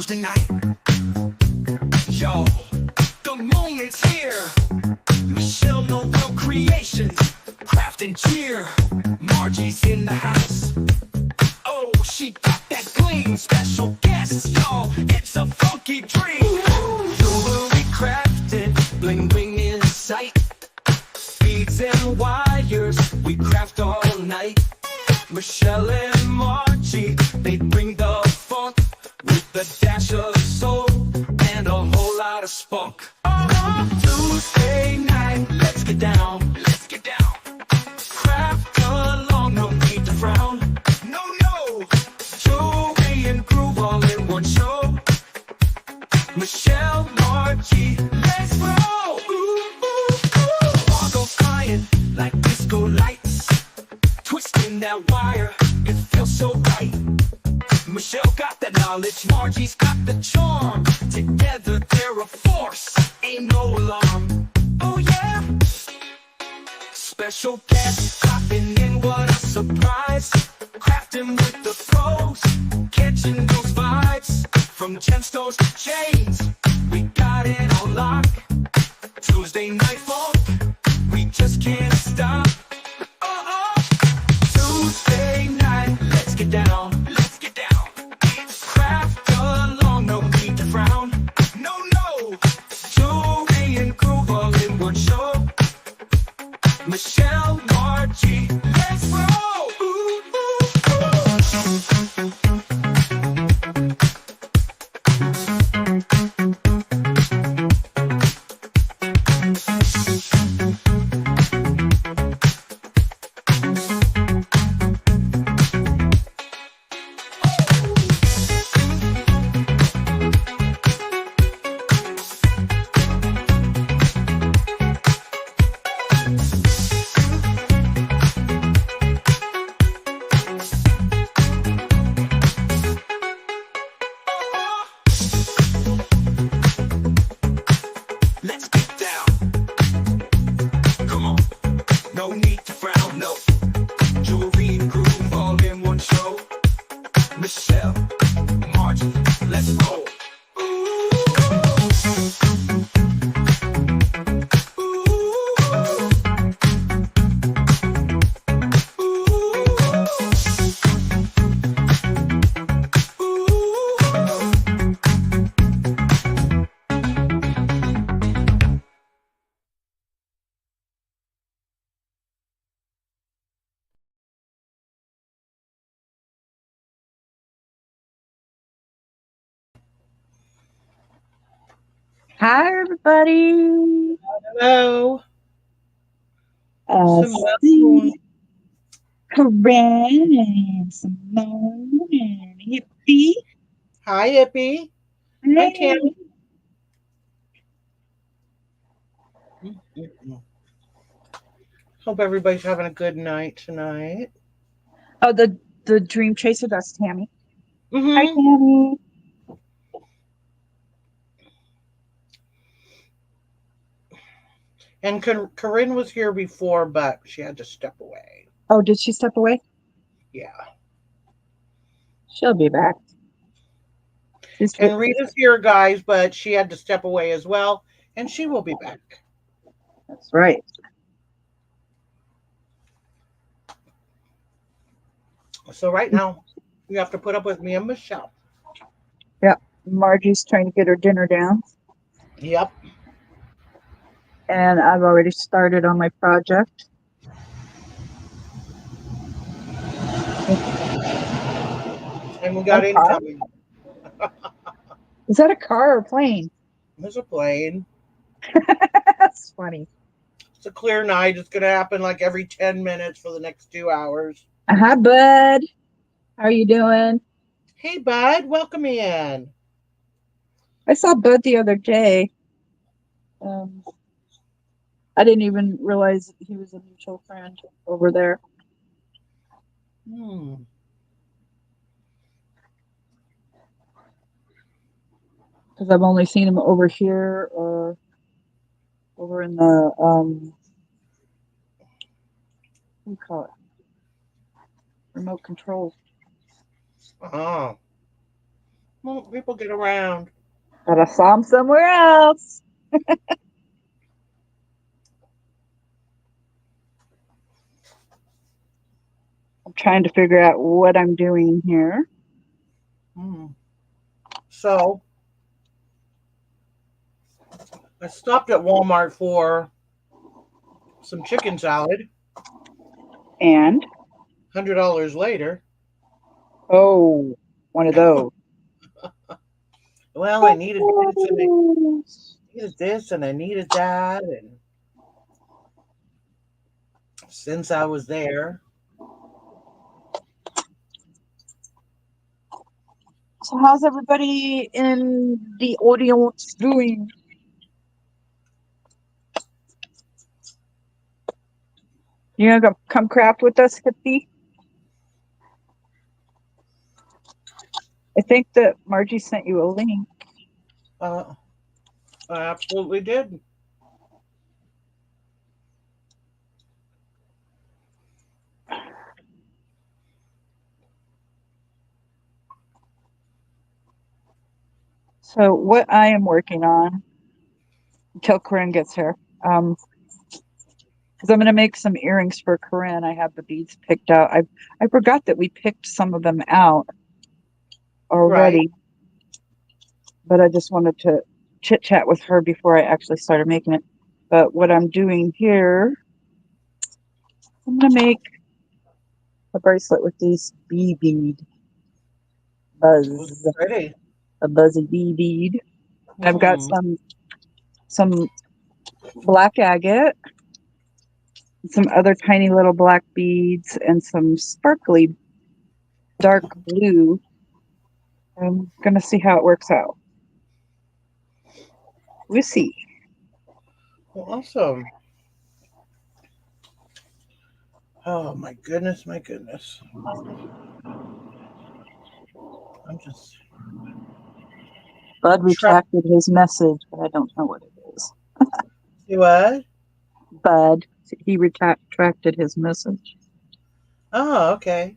Tuesday night. Yo, the moment's here. Michelle, no real creations, craft and cheer. Margie's in the house. Oh, she got that gleam. Special guests, y'all. It's a funky dream. Jewelry crafted, bling bling in sight. Beads and wires, we craft all night. Michelle and Margie, they bring the funk with a dash of soul and a whole lot of spunk. Tuesday night, let's get down, let's get down. Craft along, no need to frown. No, no, Joey and Groove all in one show. Michelle, Margie, let's roll. Ooh, ooh, ooh. All goes flying like disco lights. Twisting that wire, it feels so right. Michelle got that knowledge, Margie's got the charm. Together they're a force, ain't no alarm. Oh yeah. Special guests popping in, what a surprise. Crafting with the pros, catching those vibes. From gemstones to chains, we got it on lock. Tuesday night funk, we just can't stop. Tuesday night, let's get down, let's get down. Craft along, no need to frown. No, no, Joey and Groove all in one show. Michelle, Margie, let's roll. Ooh, ooh, ooh. Let's get down. Come on. No need to frown, no. Jewelry and Groove all in one show. Michelle, Margie, let's roll. Ooh. Hi, everybody. Hello. Steve, Corinne, and Simone, and Hippie. Hi, Ippy. Hi, Hey. Tammy. Hope everybody's having a good night tonight. Oh, the Dream Chaser, that's Tammy. Hi, Mm-hmm. Tammy. And Corinne was here before, but she had to step away. Oh, did she step away? Yeah. She'll be back. And Rita's here, guys, but she had to step away as well, and she will be back. That's right. So right now, you have to put up with me and Michelle. Yep. Margie's trying to get her dinner down. Yep. And I've already started on my project. And we got incoming. Is that a car or a plane? There's a plane. That's funny. It's a clear night. It's going to happen like every 10 minutes for the next 2 hours. Hi, bud. How are you doing? Hey, bud. Welcome in. I saw Bud the other day. I didn't even realize he was a mutual friend over there. Because I've only seen him over here or over in the what do you call it? Remote control. Oh. Well, people get around. But I saw him somewhere else. I'm trying to figure out what I'm doing here. Mm. So I stopped at Walmart for some chicken salad. And, $100 later. oh, one of those. Well, I needed this and I needed this and I needed that. And since I was there, So, how's everybody in the audience doing? You gonna come craft with us, Hippie? I think that Margie sent you a link. uh, I absolutely did. So, what I am working on until Corinne gets here, because I'm going to make some earrings for Corinne. I have the beads picked out. I forgot that we picked some of them out Right. already, but I just wanted to chit chat with her before I actually started making it. But what I'm doing here, I'm going to make a bracelet with these bee bead Looks buzz, pretty. a buzzy bee bead. I've got Hmm. some black agate, some other tiny little black beads, and some sparkly dark blue. I'm gonna see how it works out. We'll see. Well, awesome. Oh my goodness, my goodness. I'm just Bud trying. retracted his message, but I don't know what it is. See what? Bud, he retracted his message. Oh, okay.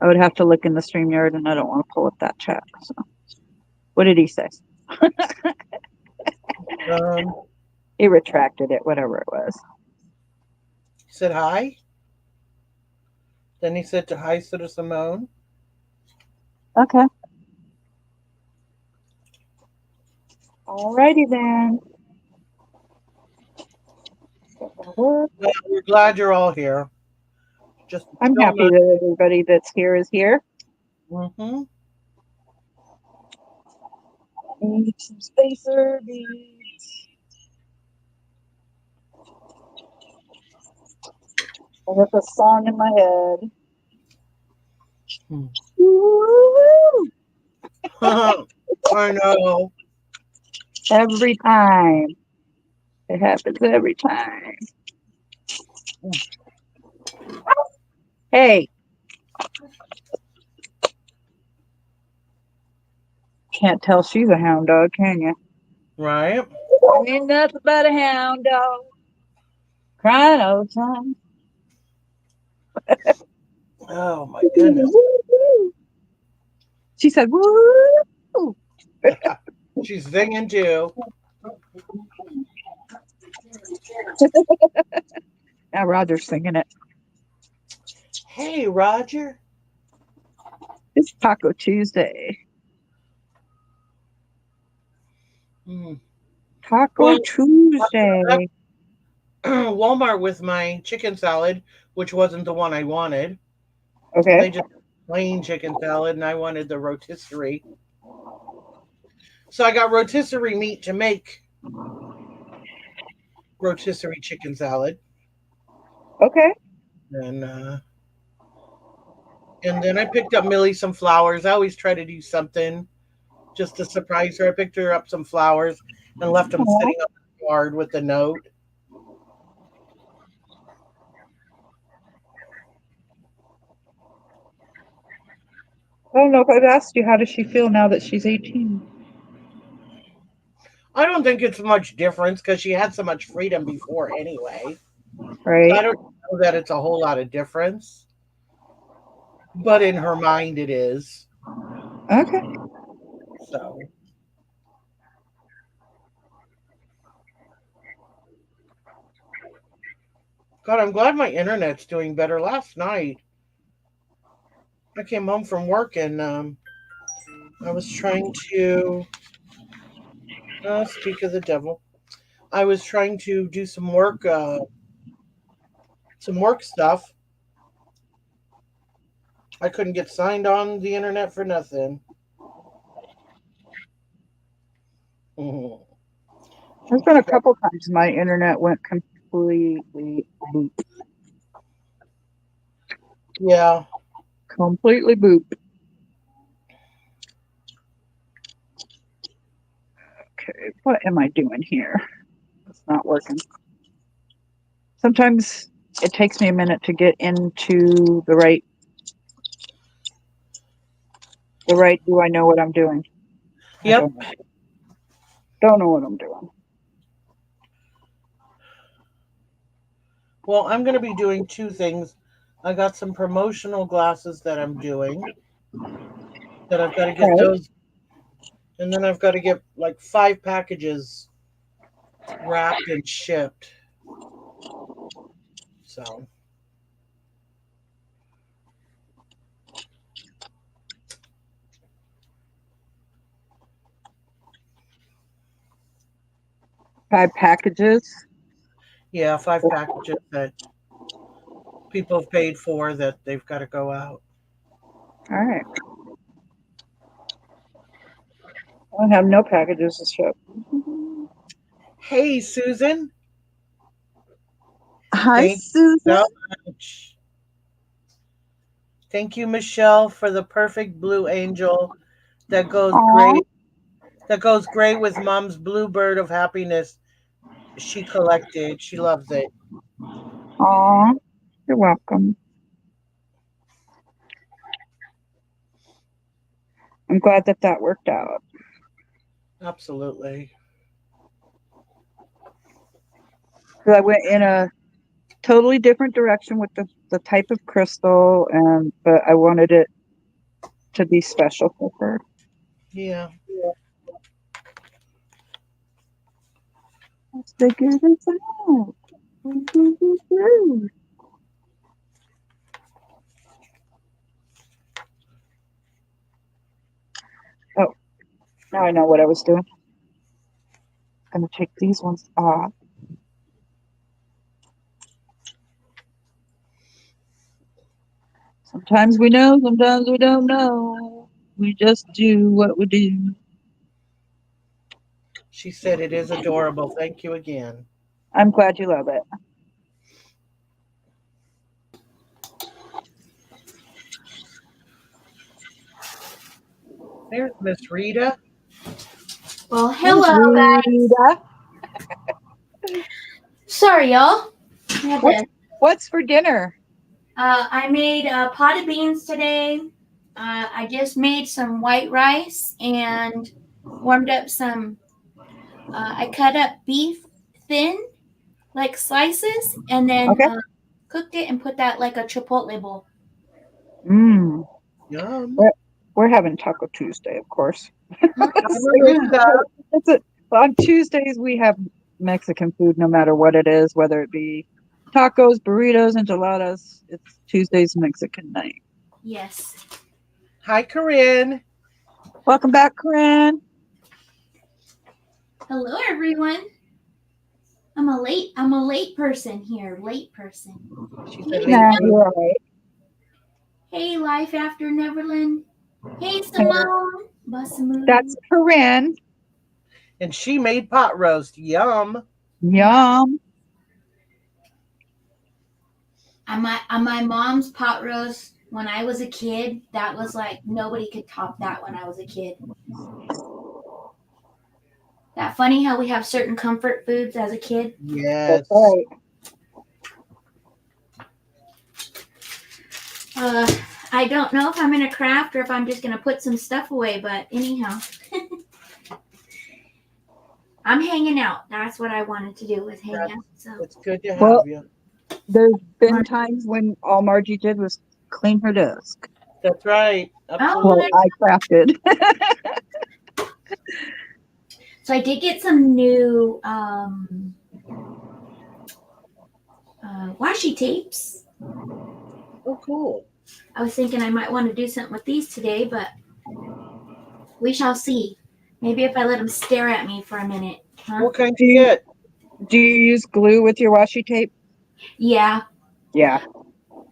I would have to look in the StreamYard, and I don't want to pull up that chat. So, what did he say? Um, He retracted it, whatever it was. said hi. Then he said to hi to Simone. Okay. Alrighty then. Well, we're glad you're all here. Just I'm still happy not. that everybody that's here is here. Mm-hmm. I need some spacer beads. I got the song in my head. Hmm. Woo! I know. Every time. It happens every time. Hey, can't tell she's a hound dog, can you? Right? Ain't nothing but a hound dog crying all the time. Oh my goodness. She said, woo! She's singing too. Now Roger's singing it. Hey, Roger. It's Taco Tuesday. Mm. Taco Well, at Tuesday. Walmart with my chicken salad, which wasn't the one I wanted. Okay. They just plain chicken salad, and I wanted the rotisserie. So I got rotisserie meat to make rotisserie chicken salad, Okay. and then I picked up Millie some flowers. I always try to do something just to surprise her. I picked her up some flowers and left them Aw. sitting on the yard with a note. I don't know if I've asked you, how does she feel now that she's 18? I don't think it's much difference because she had so much freedom before anyway. So Right? I don't know that it's a whole lot of difference. but in her mind it is. Okay. So, God, I'm glad my internet's doing better. Last night, I came home from work and I was trying to speak of the devil. I was trying to do some work stuff. I couldn't get signed on the internet for nothing. Mhm. There's been a couple times my internet went completely boop. Yeah. Completely boop. Okay, what am I doing here? It's not working. Sometimes it takes me a minute to get into the right do I know what I'm doing? I Yep. don't know. Don't know what I'm doing. Well, I'm going to be doing two things. I got some promotional glasses that I'm doing that I've got to get Okay. those, and then I've got to get like 5 packages wrapped and shipped. So, 5 packages. yeah, five All packages that people have paid for that they've got to go out. right. I have no packages to ship. Hey, Susan, Hi, thank you Susan. so much. Thank you, Michelle, for the perfect blue angel that goes Aw, great. That goes great with Mom's bluebird of happiness she collected. She loves it. aw. You're welcome. I'm glad that that worked out. Absolutely. 'Cause I went in a totally different direction with the type of crystal, and but I wanted it to be special for her. Yeah. Let's figure this out. Oh, now I know what I was doing. I'm gonna take these ones off. Sometimes we know, sometimes we don't know. We just do what we do. She said it is adorable. Thank you again. I'm glad you love it. There's Miss Rita. Well, Hey, hello guys. Rita. Sorry, y'all. I had What's to. what's for dinner? I made a pot of beans today. I just made some white rice and warmed up some. I cut up beef thin, like slices, and then Okay. cooked it and put that like a chipotle bowl. Mmm. Yum. We're having Taco Tuesday, of course. Margarita. It's a, on Tuesdays we have Mexican food, no matter what it is, whether it be tacos, burritos, enchiladas. It's Tuesday's Mexican night. Yes. Hi, Corinne. Welcome back, Corinne. Hello, everyone. I'm a late person here. Late person. She's a Hey, late Nah, bloomer. you're all right. hey, life after Neverland. Hey, Hey, Simone. that's Basamu. Corinne. And she made pot roast. Yum. Yum. On my mom's pot roast when I was a kid, that was like nobody could top that when I was a kid. That funny how we have certain comfort foods as a kid. That's Yes. right. Uh, I don't know if I'm gonna craft or if I'm just gonna put some stuff away, but anyhow, I'm hanging out. That's what I wanted to do was hang That's, out. So it's good to Well, have you. there's been times when all Margie did was clean her desk. That's right. Oh, Absolutely. Well, I crafted. so I did get some new washi tapes. Oh, cool. I was thinking I might want to do something with these today, but we shall see. Maybe if I let them stare at me for a minute. Huh? What kind do you get? Do you use glue with your washi tape? Yeah. Yeah.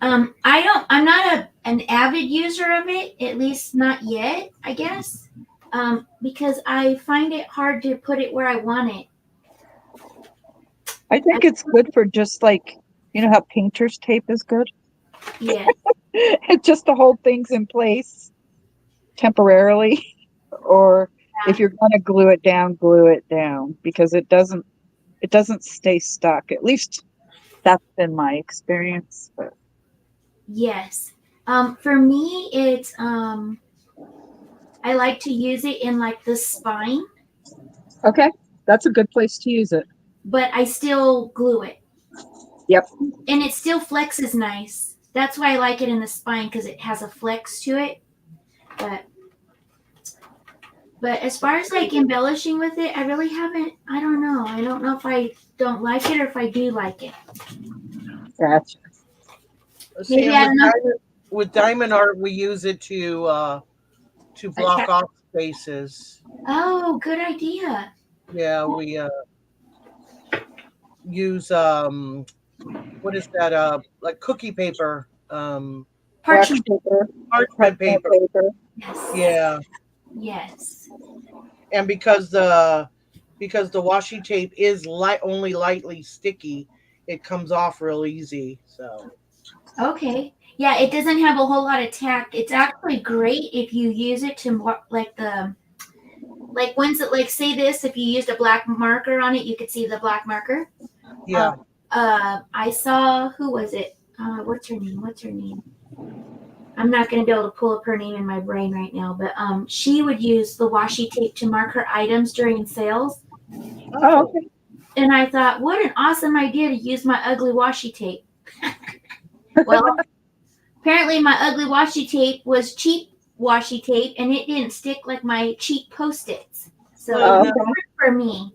I'm not an avid user of it, at least not yet, I guess. Because I find it hard to put it where I want it. I think it's good for just like, you know how painter's tape is good? Yeah. Just to hold things in place temporarily. Or if you're going to glue it down because it doesn't stay stuck. At least that's been my experience. But Yes. For me, it's I like to use it in like the spine, okay, that's a good place to use it. but I still glue it. Yep. And it still flexes nice. That's why I like it in the spine because it has a flex to it. But as far as like embellishing with it, I really haven't. I don't know. I don't know if I don't like it or if I do like it. Gotcha. See, Maybe and I don't know. with diamond art, we use it to block off spaces. Oh, good idea. Yeah, we use what is that? Like cookie paper, Parchment. Paper. parchment paper. Yes. Yeah, Yes. and because the washi tape is only lightly sticky, it comes off real easy. So Okay. Yeah, it doesn't have a whole lot of tack. It's actually great if you use it to like ones that like say this. If you used a black marker on it, you could see the black marker. yeah, I saw who was it? What's her name? What's her name? I'm not going to be able to pull up her name in my brain right now, but she would use the washi tape to mark her items during sales. Oh, okay. And I thought, what an awesome idea to use my ugly washi tape. Well, apparently my ugly washi tape was cheap washi tape, and it didn't stick like my cheap Post-its. So Oh, it worked for me.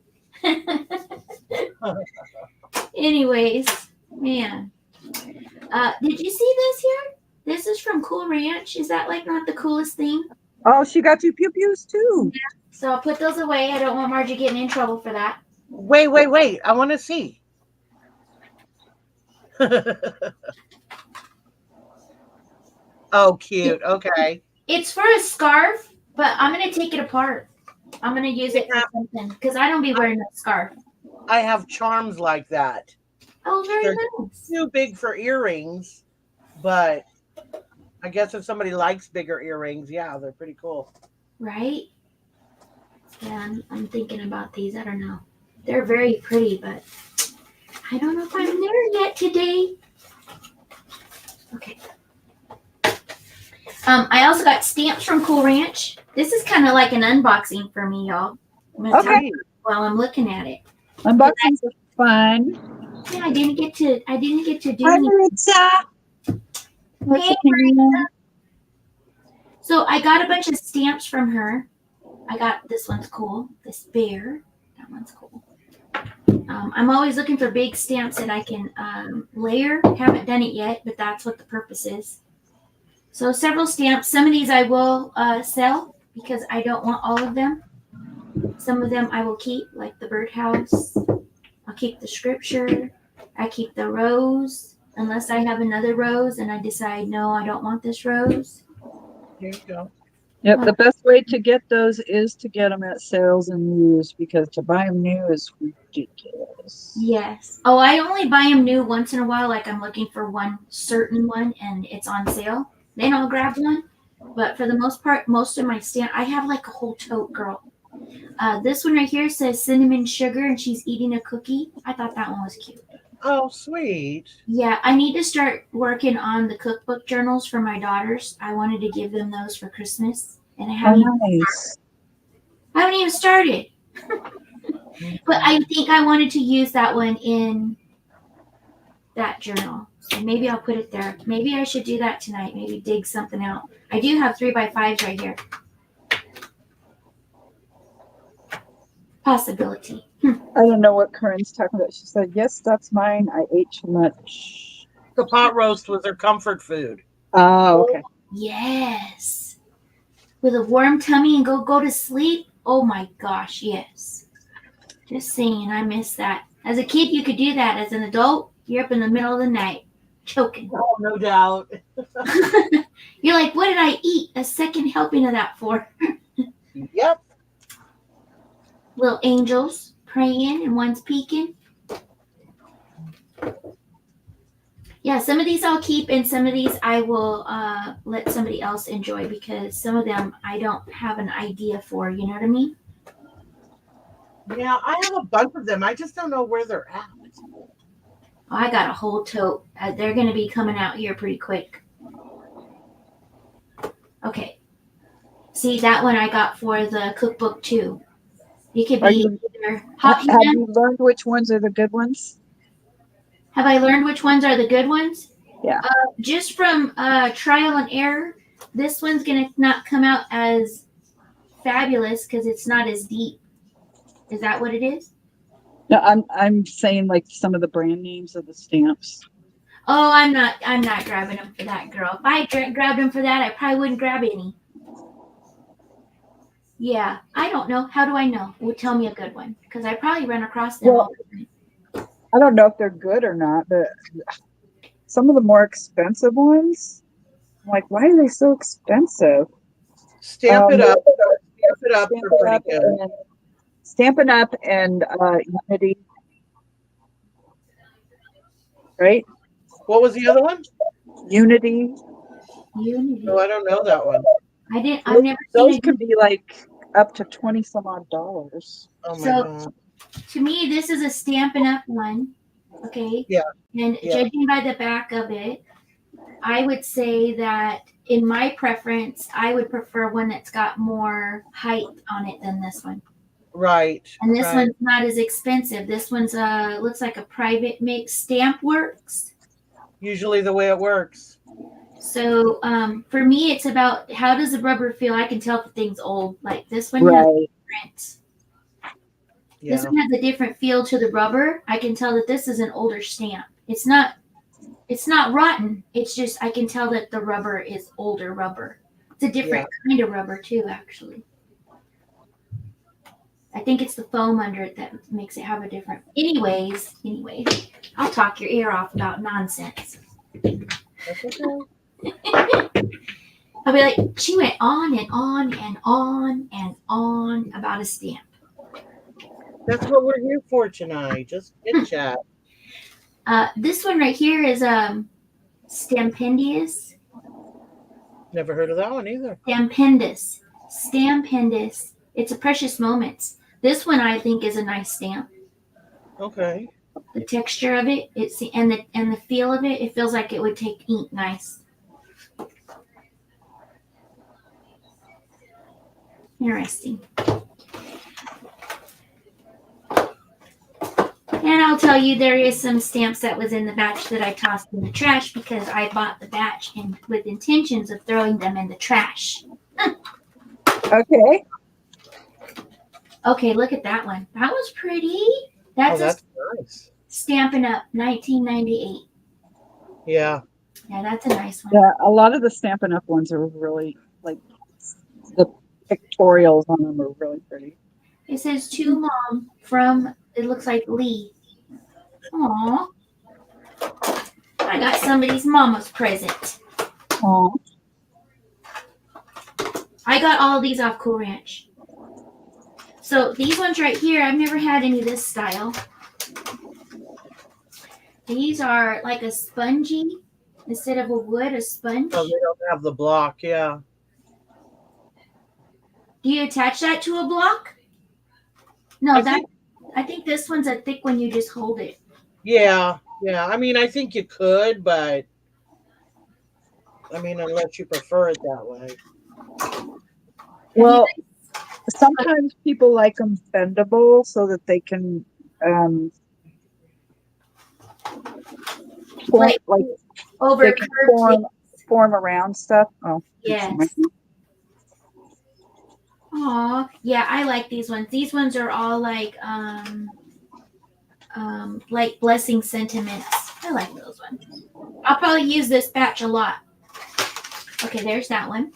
Anyways, man. Did you see this here? This is from Cool Ranch. Is that like not the coolest thing? Oh, she got two pew pews too. So I'll put those away. I don't want Margie getting in trouble for that. wait! I want to see. Oh, cute. Okay. It's for a scarf, but I'm gonna take it apart. I'm gonna use it for something because I don't be wearing that scarf. I have charms like that. Oh, very They're nice. too big for earrings, but I guess if somebody likes bigger earrings, yeah, they're pretty cool. Right? Yeah, I'm thinking about these. I don't know. They're very pretty, but I don't know if I'm there yet today. Okay. I also got stamps from Cool Ranch. This is kind of like an unboxing for me, y'all. I'm gonna tell you while I'm looking at it. Unboxings are fun. Yeah, I didn't get to do Hi, anything. Maritza. Hey, Maritza. So I got a bunch of stamps from her. I got this one's cool. This bear. That one's cool. I'm always looking for big stamps that I can layer. Haven't done it yet, but that's what the purpose is. So several stamps. Some of these I will sell because I don't want all of them. Some of them I will keep, like the birdhouse. I'll keep the scripture. I keep the rose, unless I have another rose and I decide, no, I don't want this rose. Here you go. Yep, the best way to get those is to get them at sales and used because to buy them new is ridiculous. Yes. Oh, I only buy them new once in a while, like I'm looking for one certain one and it's on sale. Then I'll grab one. But for the most part, most of my stamp, I have like a whole tote, girl. This one right here says cinnamon sugar and she's eating a cookie. I thought that one was cute. Oh, sweet. Yeah, I need to start working on the cookbook journals for my daughters. I wanted to give them those for Christmas, and I haven't even started. But I think I wanted to use that one in that journal. So maybe I'll put it there. Maybe I should do that tonight. Maybe dig something out. I do have 3x5s right here. Possibility. I don't know what Corinne's talking about. She said, yes, that's mine. I ate too much. The pot roast was their comfort food. Oh, okay. Yes. With a warm tummy and go to sleep. Oh my gosh, yes. Just saying, I miss that. As a kid, you could do that. As an adult, you're up in the middle of the night, choking. Oh, no doubt. You're like, what did I eat a second helping of that for? Yep. Little angels praying and one's peeking. Yeah, some of these I'll keep and some of these I will let somebody else enjoy because some of them I don't have an idea for. You know what I mean? Yeah, I have a bunch of them. I just don't know where they're at. Oh, I got a whole tote. They're going to be coming out here pretty quick. Okay. See, that one I got for the cookbook too. You could be either hot Have you learned which ones are the good ones? Have I learned which ones are the good ones? Yeah. Just from trial and error, this one's going to not come out as fabulous because it's not as deep. Is that what it is? No, I'm saying like some of the brand names of the stamps. Oh, I'm not grabbing them for that, girl. If I grabbed them for that, I probably wouldn't grab any. Yeah, I don't know. How do I know? Well, tell me a good one because I probably run across them all the time. I don't know if they're good or not, but some of the more expensive ones, I'm like, why are they so expensive? Stamp It Up. Stamp It Up. They're pretty good. Stampin' Up and Unity. Right? What was the other one? Unity. No, I don't know that one. I've never seen Those it. could be like up to $20 some odd. Oh my So- God. To me, this is a Stampin' Up one. Okay. Yeah. And judging by the back of it, I would say that in my preference, I would prefer one that's got more height on it than this one. Right. And this right. one's not as expensive. This one's looks like a private mix. Stamp Works. Usually the way it works. So for me, it's about how does the rubber feel? I can tell if the thing's old. Like this one has Right. different. Yeah. This one has a different feel to the rubber. I can tell that this is an older stamp. It's not rotten. It's just I can tell that the rubber is older rubber. It's a different kind of rubber too, actually. I think it's the foam under it that makes it have a different. Anyway, I'll talk your ear off about nonsense. That's okay. I'll be like, she went on and on and on and on about a stamp. That's what we're here for tonight. Just chit chat. This one right here is Stampendious. Never heard of that one either. Stampendous. It's a Precious Moments. This one I think is a nice stamp. Okay. The texture of it, and the feel of it, it feels like it would take ink nice. Interesting. And I'll tell you, there is some stamps that was in the batch that I tossed in the trash because I bought the batch and with intentions of throwing them in the trash. Okay. Okay, look at that one. That was pretty. That's That's nice. Stampin' Up 1998. Yeah. Yeah, that's a nice one. Yeah, a lot of the Stampin' Up ones are really like the pictorials on them are really pretty. It says to Mom from, it looks like Lee. Aw. I got somebody's mama's present. Oh, I got all of these off Cool Ranch. So these ones right here, I've never had any of this style. These are like a spongy, instead of a wood, a sponge. Oh, they don't have the block. Yeah. Do you attach that to a block? No, I think this one's a thick one. You just hold it. Yeah. Yeah. I mean, I think you could, but I mean, unless you prefer it that way. well, sometimes people like them bendable so that they can Form, like like over they can curved. form around stuff. Oh, Yes. Aw, yeah, I like these ones. These ones are all like blessing sentiments. I like those ones. I'll probably use this batch a lot. Okay, there's that one.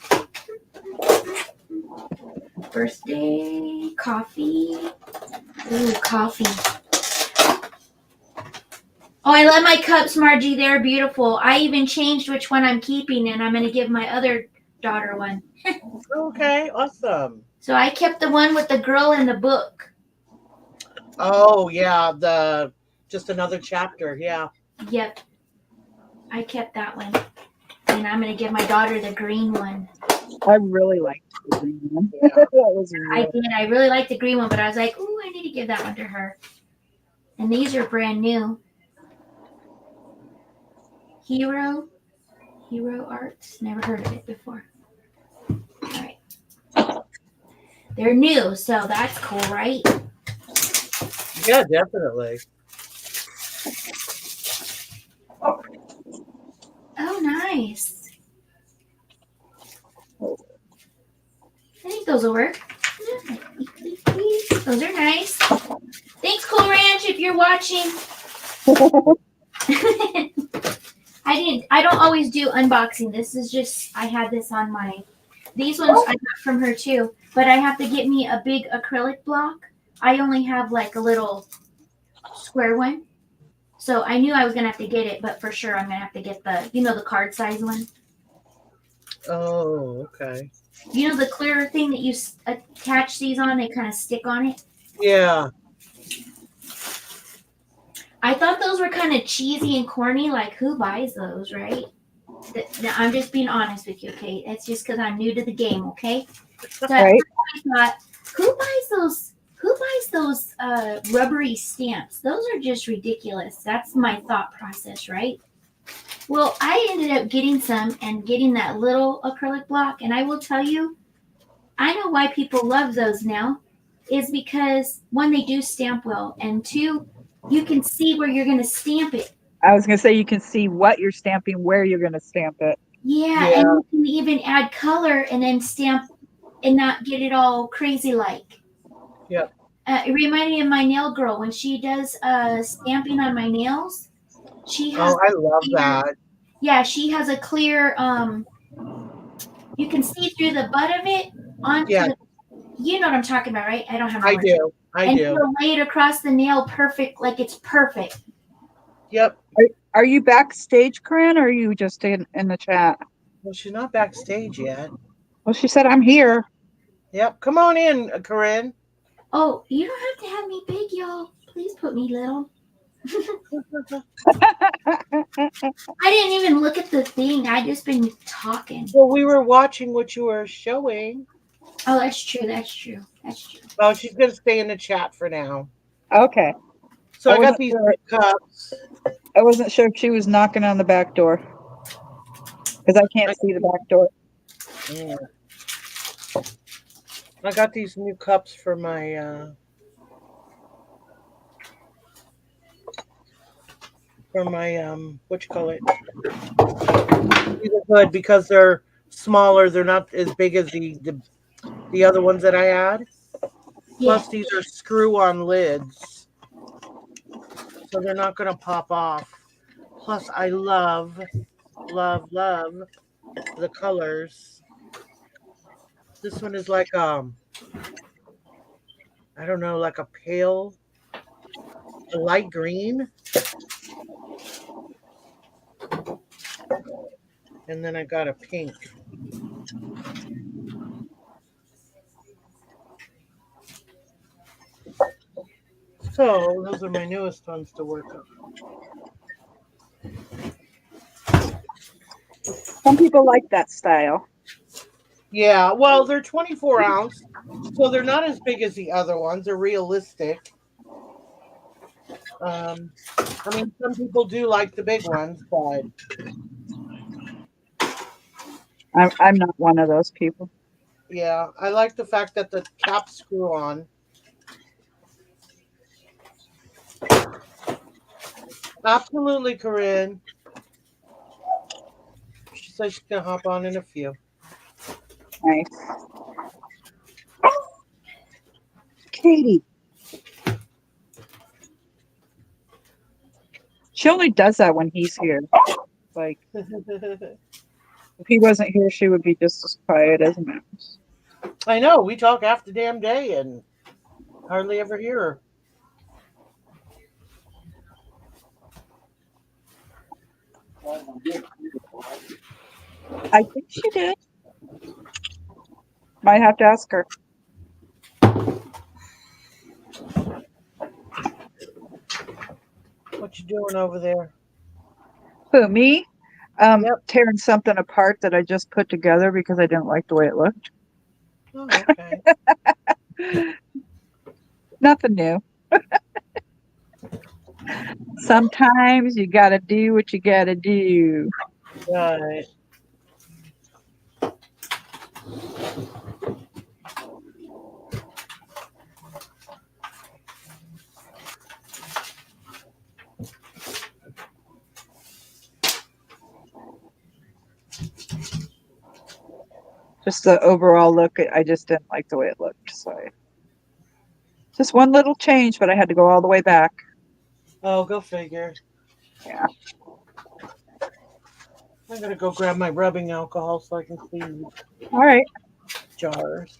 Birthday coffee. Ooh, coffee. Oh, I love my cups, Margie. They're beautiful. I even changed which one I'm keeping, and I'm going to give my other daughter one. Okay, awesome. So I kept the one with the girl in the book. Oh yeah, the just another chapter. Yeah. Yep. I kept that one. And I'm going to give my daughter the green one. I really liked the green one. Yeah. That was I really, did. I really liked the green one, but I was like, ooh, I need to give that one to her. And these are brand new. Hero Arts. Never heard of it before. All right. They're new, so that's cool, right? Yeah, definitely. Oh, nice. I think those will work. Those are nice. Thanks, Cool Ranch, if you're watching. I don't always do unboxing. This is just, I had this on my, these ones I got from her too, but I have to get me a big acrylic block. I only have like a little square one. So I knew I was going to have to get it, but for sure I'm going to have to get the, the card size one. Oh, okay. You know the clear thing that you attach these on, they kind of stick on it? Yeah. I thought those were kind of cheesy and corny. Like, who buys those, right? I'm just being honest with you, okay? That's just because I'm new to the game, okay? So right? I thought, who buys those? Who buys those rubbery stamps? Those are just ridiculous. That's my thought process, right? Well, I ended up getting some and getting that little acrylic block, and I will tell you, I know why people love those now. Is because one, they do stamp well, and two, you can see where you're going to stamp it. I was going to say you can see what you're stamping, where you're going to stamp it. Yeah, Yeah. and you can even add color and then stamp and not get it all crazy like. Yep. It reminded me of my nail girl when she does stamping on my nails. She has Oh, I love clear, that. yeah, she has a clear. You can see through the butt of it onto. Yeah, You know what I'm talking about, right? I don't have. I do. I and do. she'll lay it across the nail, perfect, like it's perfect. Yep. Are you backstage, Corinne, or are you just in the chat? Well, she's not backstage yet. Well, she said, I'm here. Yep. Come on in, Corinne. Oh, you don't have to have me big, y'all. Please put me little. I didn't even look at the thing. I just been talking. Well, we were watching what you were showing. Oh, that's true. That's true. That's true. Oh, she's going to stay in the chat for now. Okay. So I I got wasn't these sure. cups. I wasn't sure if she was knocking on the back door because I can't see the back door. Mm. I got these new cups for my what you call it? These are good because they're smaller. They're not as big as the other ones that I had. Plus, these are screw-on lids, so they're not going to pop off. Plus, I love, love, love the colors. This one is like I don't know, like a light green. And then I got a pink. So those are my newest ones to work on. Some people like that style. Yeah, well, they're 24 ounce, so they're not as big as the other ones. They're realistic. I mean, some people do like the big ones, but I'm not one of those people. yeah, I like the fact that the caps screw on. Absolutely, Corinne. says she's gonna hop on in a few. Nice. Katie. She only does that when he's here. Like, if he wasn't here, she would be just as quiet as a mouse. I know, we talk half the damn day and hardly ever hear her. I think she did. Might have to ask her. What you doing over there? Who, me? Yep. Tearing something apart that I just put together because I didn't like the way it looked. Oh, okay. Nothing new. Sometimes you gotta do what you gotta do. Right. Just the overall look, I just didn't like the way it looked. So just one little change, but I had to go all the way back. Oh, go figure. Yeah. I'm gonna go grab my rubbing alcohol so I can clean All right. jars.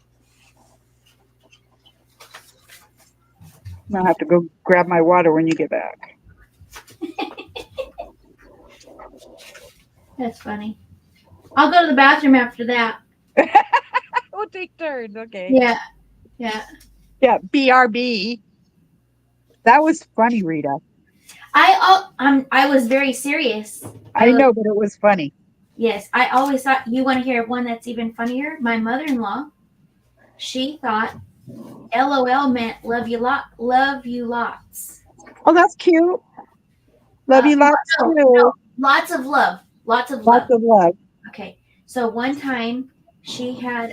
I'll have to go grab my water when you get back. That's funny. I'll go to the bathroom after that. We'll take turns. Okay. Yeah. Yeah. Yeah. BRB. That was funny, Rita. I was very serious. I know, but it was funny. Yes, I always thought you want to hear one that's even funnier. My mother-in-law, she thought LOL meant love you lots. Oh, that's cute. Love you lots no, too. Lots of love. Lots of love. Lots of love. Okay. So one time she had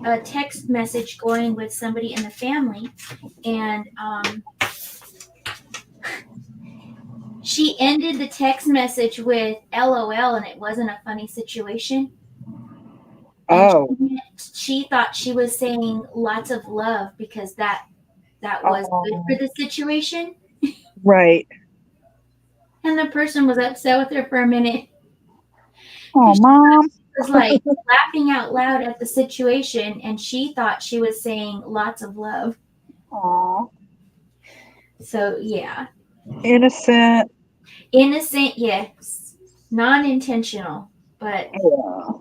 a text message going with somebody in the family, and she ended the text message with LOL, and it wasn't a funny situation. And Oh. she thought she was saying lots of love because that was good for the situation. Right. And the person was upset with her for a minute. Oh, Mom. She was like laughing out loud at the situation, and she thought she was saying lots of love. Aw. So yeah. Innocent. Innocent, yes. Non-intentional, but Yeah.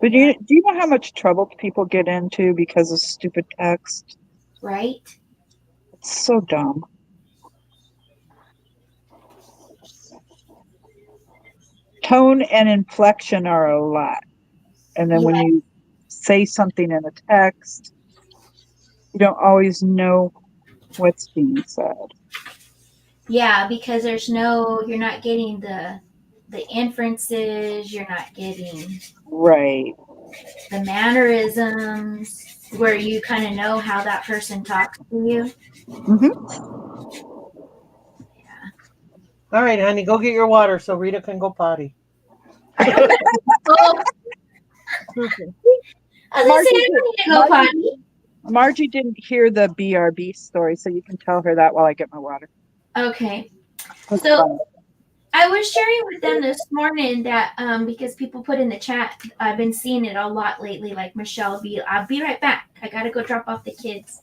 But do you know how much trouble people get into because of stupid text? right? It's so dumb. Tone and inflection are a lot. And then when you say something in a text, you don't always know what's being said. Yeah, because you're not getting the inferences, you're not getting Right. the mannerisms where you kind of know how that person talks to you. Mm-hmm. All right, honey, go get your water so Rita can go potty. Oh, I was gonna say I don't need to go potty. Margie didn't hear the BRB story, so you can tell her that while I get my water. Okay. That's So fun. I was sharing with them this morning that because people put in the chat, I've been seeing it a lot lately. Like Michelle, I'll be right back. I gotta go drop off the kids.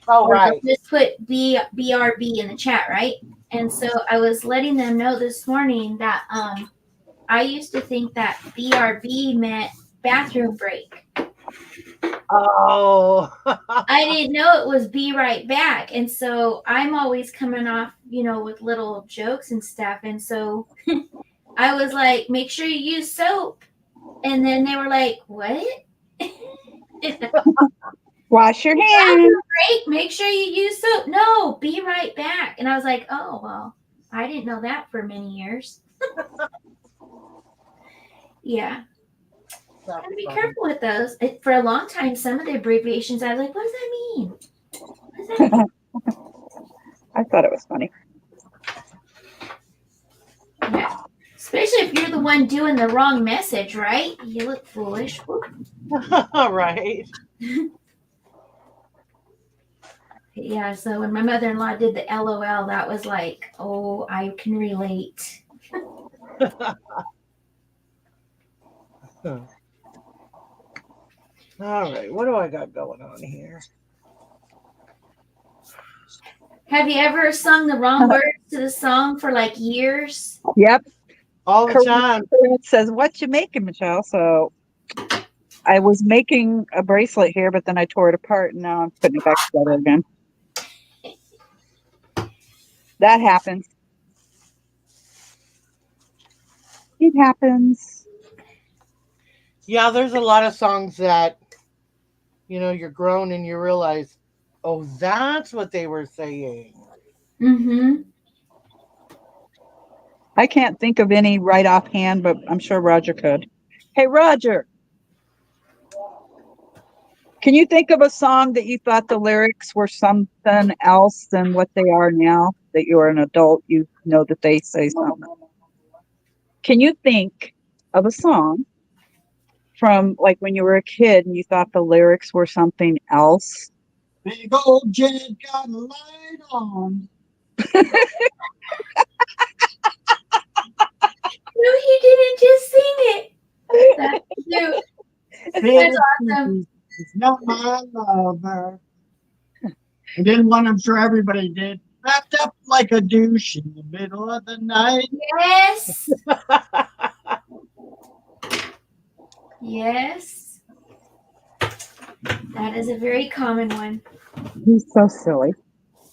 Oh, Or right. just put BRB in the chat, right? And so I was letting them know this morning that I used to think that BRB meant bathroom break. Oh. I didn't know it was be right back. And so I'm always coming off, with little jokes and stuff. And so I was like, make sure you use soap. And then they were like, what? Wash your hands. Bathroom break, make sure you use soap. No, be right back. And I was like, oh, well, I didn't know that for many years. Yeah. Gotta be careful with those. For a long time, some of the abbreviations, I was like, what does that mean? What does that mean? I thought it was funny. Yeah. Especially if you're the one doing the wrong message, right? You look foolish. Right. Yeah, so when my mother-in-law did the LOL, that was like, oh, I can relate. All right. What do I got going on here? Have you ever sung the wrong words to the song for like years? Yep. All the time. Corinne says, "What you making, Michelle?" So I was making a bracelet here, but then I tore it apart, and now I'm putting it back together again. That happens. It happens. Yeah, there's a lot of songs that, you're grown and you realize, oh, that's what they were saying. Mm-hmm. I can't think of any right offhand, but I'm sure Roger could. Hey, Roger, can you think of a song that you thought the lyrics were something else than what they are now? That you're an adult, you know that they say something. Can you think of a song from like when you were a kid and you thought the lyrics were something else? Big old jet got a light on. No, he didn't just sing it. That's cute. That's awesome. It's not my lover. And then one I'm sure everybody did. Wrapped up like a douche in the middle of the night. Yes. Yes. That is a very common one. He's so silly.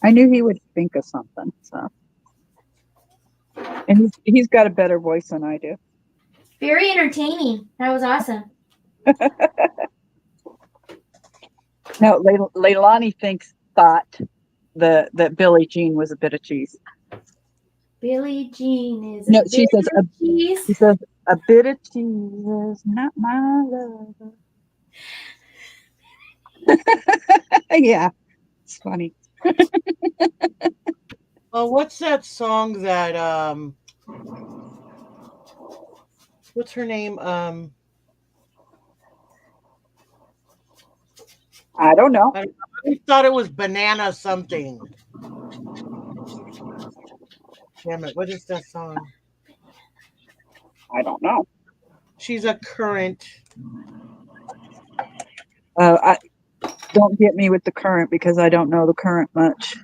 I knew he would think of something. So, and he's got a better voice than I do. Very entertaining. That was awesome. No, Leilani thought that Billie Jean was a bit of cheese. Billie Jean is No, a bit of cheese. She says a bit of cheese is not my lover. Yeah, it's funny. Oh, what's that song that what's her name? I don't know. I thought it was Banana something. Damn it, what is that song? I don't know. She's a current. I don't get me with the current because I don't know the current much.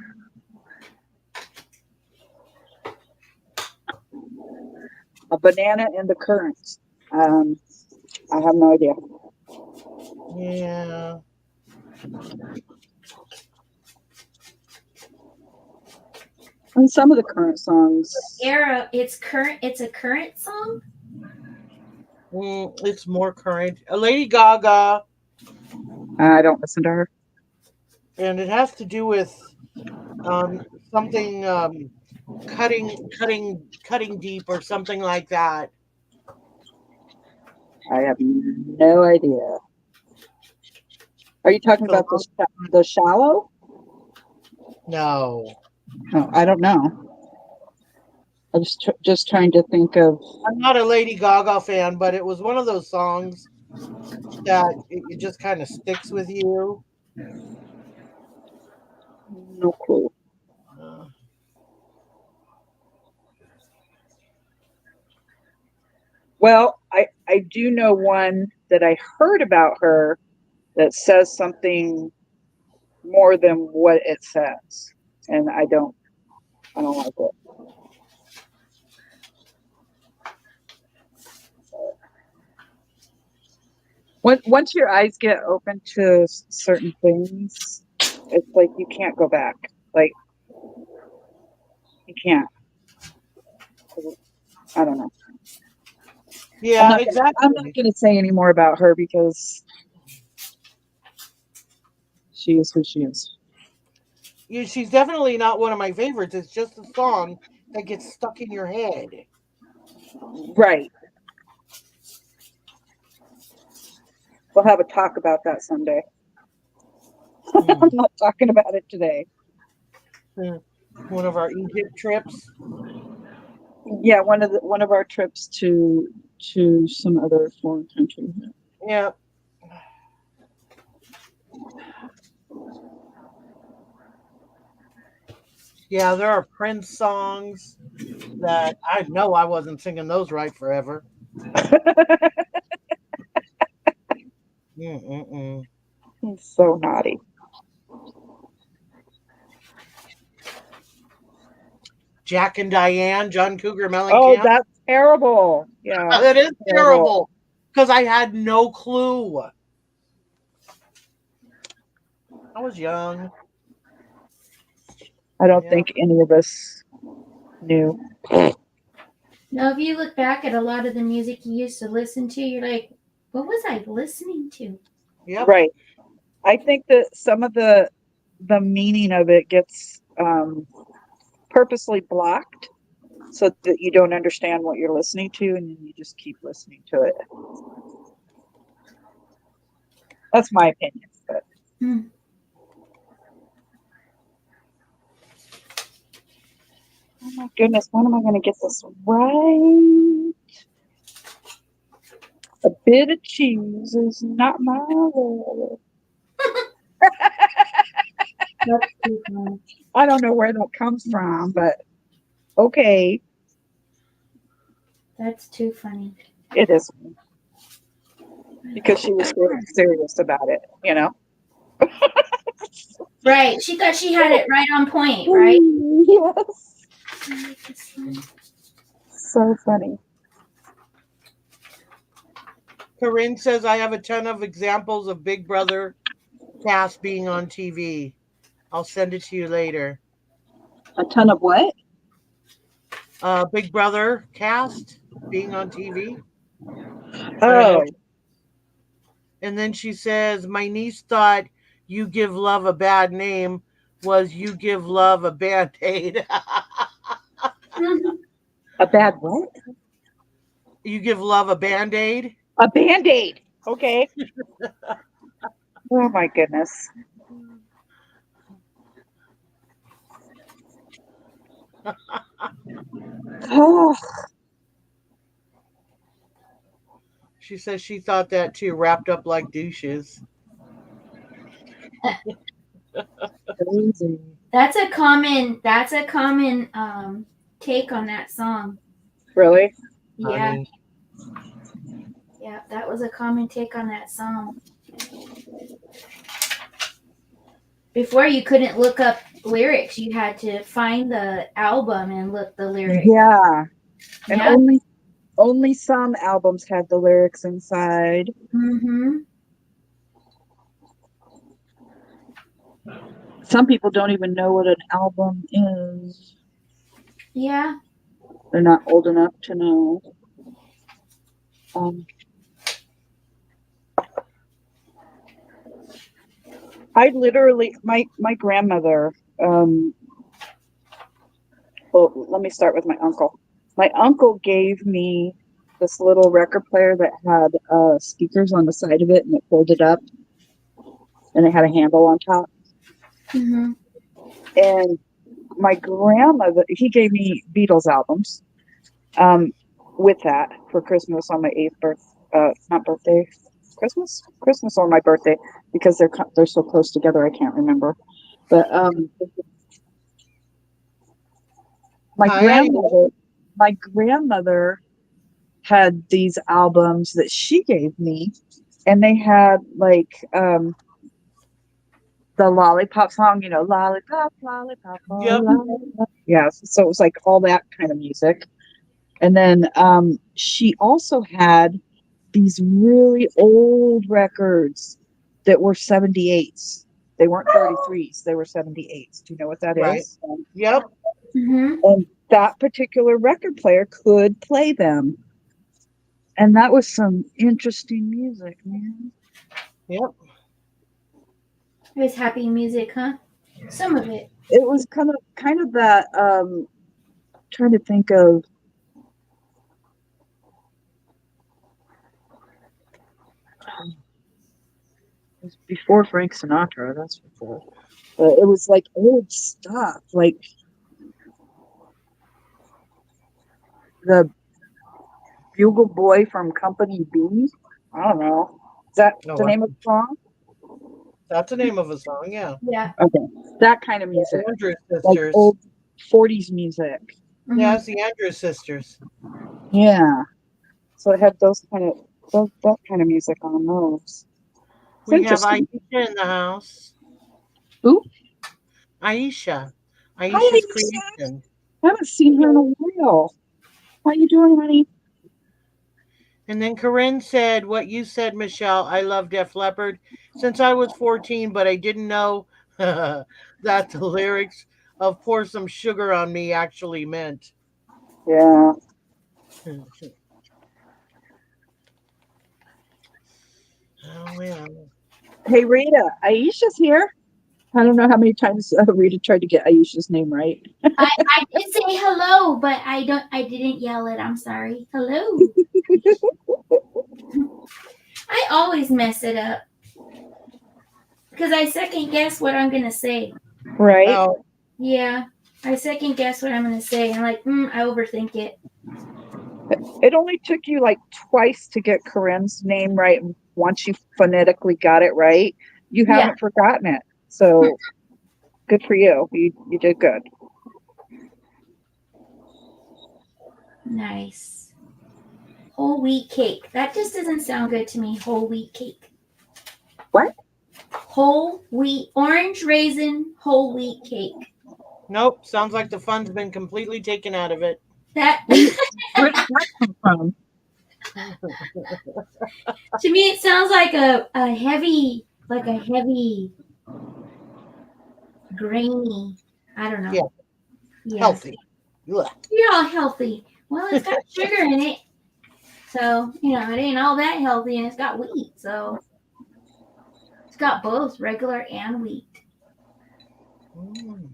A banana and the currents. I have no idea. Yeah. And some of the current songs. Era. It's current. It's a current song. It's more current. Lady Gaga. I don't listen to her. And it has to do with something cutting deep or something like that. I have no idea. Are you talking about the Shallow? No. No, I don't know. I was just trying to think of. I'm not a Lady Gaga fan, but it was one of those songs that it just kind of sticks with you. No clue. Well, I do know one that I heard about her that says something more than what it says, and I don't like it. Once your eyes get open to certain things, it's like you can't go back. Like you can't. I don't know. Yeah, exactly. I'm not going to say any more about her because she is who she is. She's definitely not one of my favorites. It's just a song that gets stuck in your head. Right. We'll have a talk about that someday. I'm not talking about it today. One of our Egypt trips. Yeah, one of our trips to some other foreign country. Yeah. Yeah, there are Prince songs that I know I wasn't singing those right forever. Mm-mm-mm. He's so naughty. Jack and Diane, John Cougar Oh, Mellencamp. that's terrible. Yeah, That is terrible. terrible because I had no clue. I was young. I don't Yeah. think any of us knew. Now, if you look back at a lot of the music you used to listen to, you're like, what was I listening to? Yep. Right. I think that some of the meaning of it gets purposely blocked so that you don't understand what you're listening to, and then you just keep listening to it. That's my opinion. But Hmm. oh my goodness, when am I going to get this right? A bit of cheese is not my word. That's too funny. I don't know where that comes from, but okay, That's too funny. it is because she was serious about it, you know. Right. She thought she had it right on point, right? Yes, so funny. Corinne says I have a ton of examples of Big Brother cast being on TV. I'll send it to you later. A ton of what? Big Brother cast being on TV. Oh, And then she says, my niece thought You Give Love a Bad Name was You Give Love a Band-Aid. a bad what? You Give Love a Band-Aid? A Band-Aid. Okay. Oh my goodness. Oh, She says she thought that too, wrapped up like douches. crazy. That's a common take on that song. Really? Yeah. Honey. Yeah, that was a common take on that song. Before you couldn't look up lyrics, you had to find the album and look the lyrics. Yeah. And Yeah. only some albums had the lyrics inside. Mm-hmm. Some people don't even know what an album is. Yeah. They're not old enough to know. I literally, my grandmother. Well, let me start with my uncle. My uncle gave me this little record player that had speakers on the side of it, and it folded up, and it had a handle on top. Mm-hmm. And my grandmother, he gave me Beatles albums with that for Christmas on my 8th not birthday, Christmas or my birthday, because they're so close together, I can't remember. But my Hi. grandmother had these albums that she gave me, and they had like the lollipop song, lollipop, lollipop, Yep. lollipop. Yeah, so it was like all that kind of music. And then she also had these really old records that were 78s. They weren't 33s, they were 78s. Do you know what that Right. is? Yep. Mm-hmm. And that particular record player could play them. And that was some interesting music, man. Yep. It was happy music, huh? Some of it. It was kind of that trying to think of it was before Frank Sinatra, that's before. But it was like old stuff. Like the Bugle Boy from Company B. I don't know. Is that No, the name of the song? that's the name of a song. Yeah, Yeah. Okay. That kind of music. the Andrews Like sisters. old 40s music. Yeah, Mhm. it's the Andrews sisters. Yeah. So it had that kind of music on those. It's We have interesting. Aisha in the house. Ooh, Aisha. hi Aisha's Aisha. creation. I haven't seen her in a while. How you doing, honey? And then Corinne said, what you said, Michelle, I love Def Leppard since I was 14, but I didn't know that the lyrics of Pour Some Sugar on Me actually meant. Yeah. Oh, yeah. Hey Rita, Aisha's here. I don't know how many times Rita tried to get Aisha's name right. I did say hello, but I didn't yell it. I'm sorry. Hello. I always mess it up because I second guess what I'm gonna say. Right? Oh, Yeah, I second guess what I'm gonna say. I'm like, I overthink it. It only took you like twice to get Corinne's name right. And once you phonetically got it right, you Yeah. haven't forgotten it. So good for you. You did good. Nice. Whole wheat cake. That just doesn't sound good to me. Whole wheat cake. What? Whole wheat, orange raisin, whole wheat cake. nope. Sounds like the fun's been completely taken out of it. That Where did that come from? to me it sounds like a heavy, grainy. I don't know. Yeah. Yeah. Healthy. Ugh. You're all healthy. Well, it's got sugar in it. So, it ain't all that healthy and it's got wheat. So it's got both regular and wheat. Mm.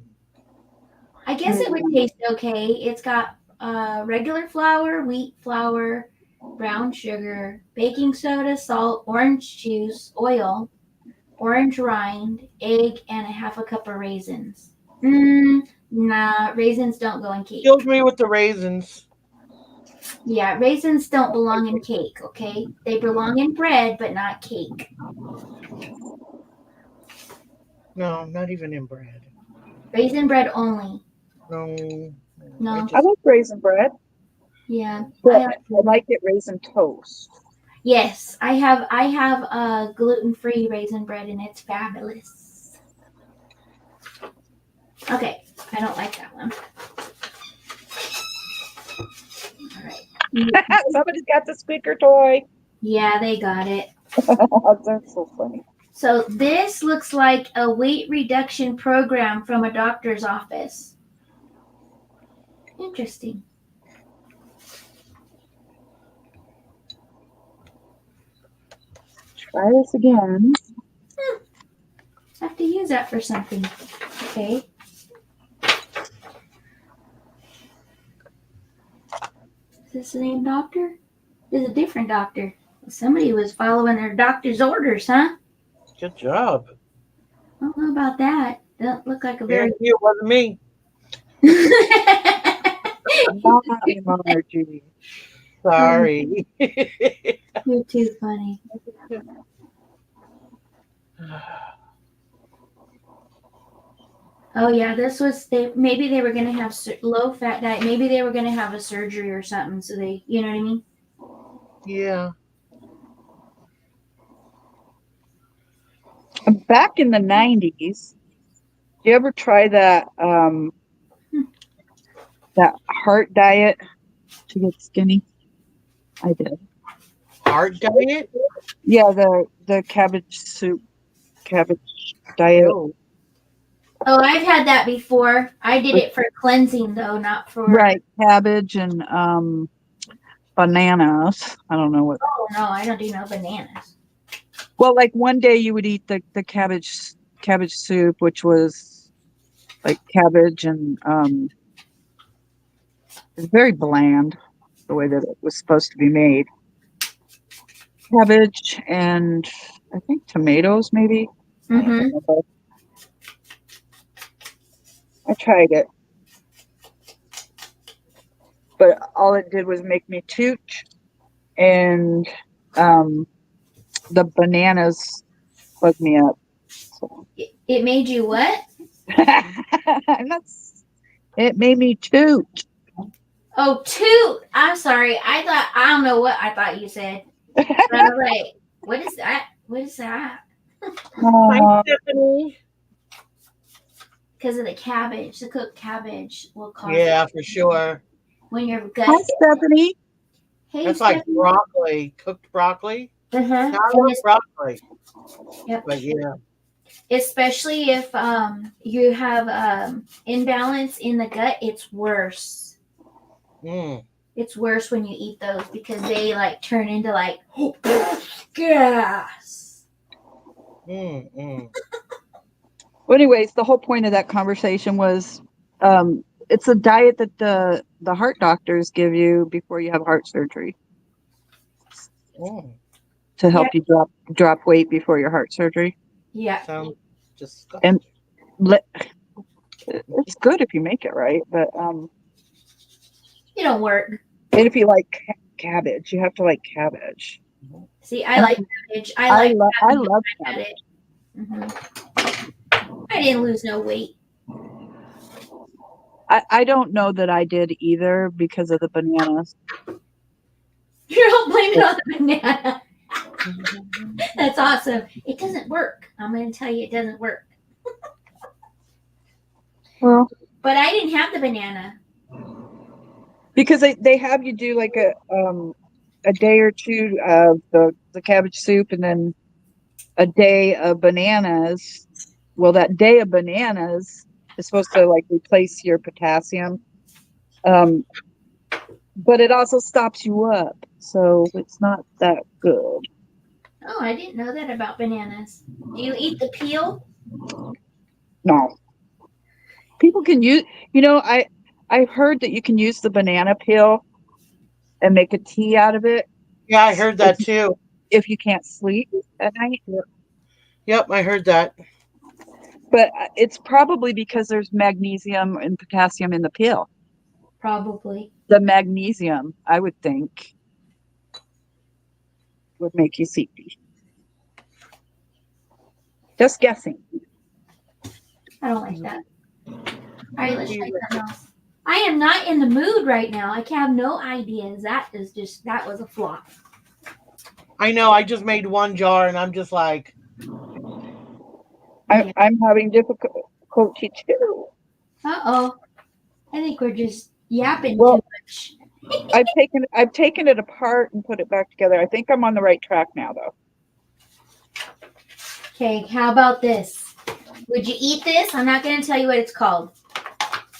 I guess it would taste okay. It's got regular flour, wheat flour, brown sugar, baking soda, salt, orange juice, oil, orange rind, egg, and a half a cup of raisins. Nah, raisins don't go in cake. Killed me with the raisins. Yeah, raisins don't belong in cake, okay? They belong in bread, but not cake. No, not even in bread. Raisin bread only. No. No. I I just, like raisin bread, Yeah. but I like it raisin toast. Yes, I have gluten-free raisin bread and it's fabulous. Okay, I don't like that one. All right. Somebody's got the squeaker toy. Yeah, they got it. That's so funny. So this looks like a weight reduction program from a doctor's office. Interesting. Try this again. I have to use that for something. Okay. Is this the same doctor? This is a different doctor. Somebody was following their doctor's orders, huh? good job. I don't know about that. That looked like a very. Guarantee it wasn't me. Not anymore, Judy. Sorry. You're too funny. Oh yeah, this was maybe they were gonna have low fat diet. Maybe they were gonna have a surgery or something. So they, you know what I mean? Yeah. Back in the 90s, did you ever try that that heart diet to get skinny? I did. Hard diet? Yeah, the cabbage diet. No. Oh, I've had that before. I did it for cleansing though, not for. Right, cabbage and bananas. I don't know what. Oh no, I don't do no bananas. Well, like one day you would eat the cabbage soup, which was like cabbage and it's very bland the way that it was supposed to be made. Cabbage and I think tomatoes, maybe. Mm-hmm. I tried it. but all it did was make me toot, and the bananas bugged me up. So It made you what? I'm not. It made me toot. Oh, toot. I'm sorry. I don't know what I thought you said. But I was like, what is that? What is that? Hi, Aw. Stephanie. Because of the cabbage, the cooked cabbage will cause Yeah, for sure. when your Hi, gut. Stephanie. Hey, That's like Stephanie. broccoli, cooked broccoli. Uh-huh. I And love broccoli, yep. but yeah. Especially if you have imbalance in the gut, it's worse. Mm. It's worse when you eat those because they like turn into like gas. Mm. Well, anyways, the whole point of that conversation was, it's a diet that the heart doctors give you before you have heart surgery Mm. to Yeah. help you drop weight before your heart surgery. Yeah. Sounds disgusting. And it's good if you make it right, but It don't work. and if you like cabbage, you have to like cabbage. See, I And like cabbage. I I cabbage. love I had cabbage. it. I didn't lose no weight. I don't know that I did either because of the bananas. You're all blaming on the banana. That's awesome. It doesn't work. I'm going to tell you, it doesn't work. Well, But I didn't have the banana. because they have you do like a day or two of the cabbage soup and then a day of bananas. Well, that day of bananas is supposed to like replace your potassium. Um, but it also stops you up, so it's not that good. Oh, I didn't know that about bananas. Do you eat the peel? No. People can use, I've heard that you can use the banana peel and make a tea out of it Yeah, I heard that too. if you can't sleep at night. Yep, I heard that. But it's probably because there's magnesium and potassium in the peel. Probably. The magnesium, I would think, would make you sleepy. Just guessing. I don't like that. All right, let's try something else. I am not in the mood right now. I have no ideas. That was a flop. I know. I just made one jar, and I'm just like, Yeah. I'm having difficulty too. Uh-oh. I think we're just yapping Well, too much. I've taken it apart and put it back together. I think I'm on the right track now, though. Okay, how about this? Would you eat this? I'm not going to tell you what it's called.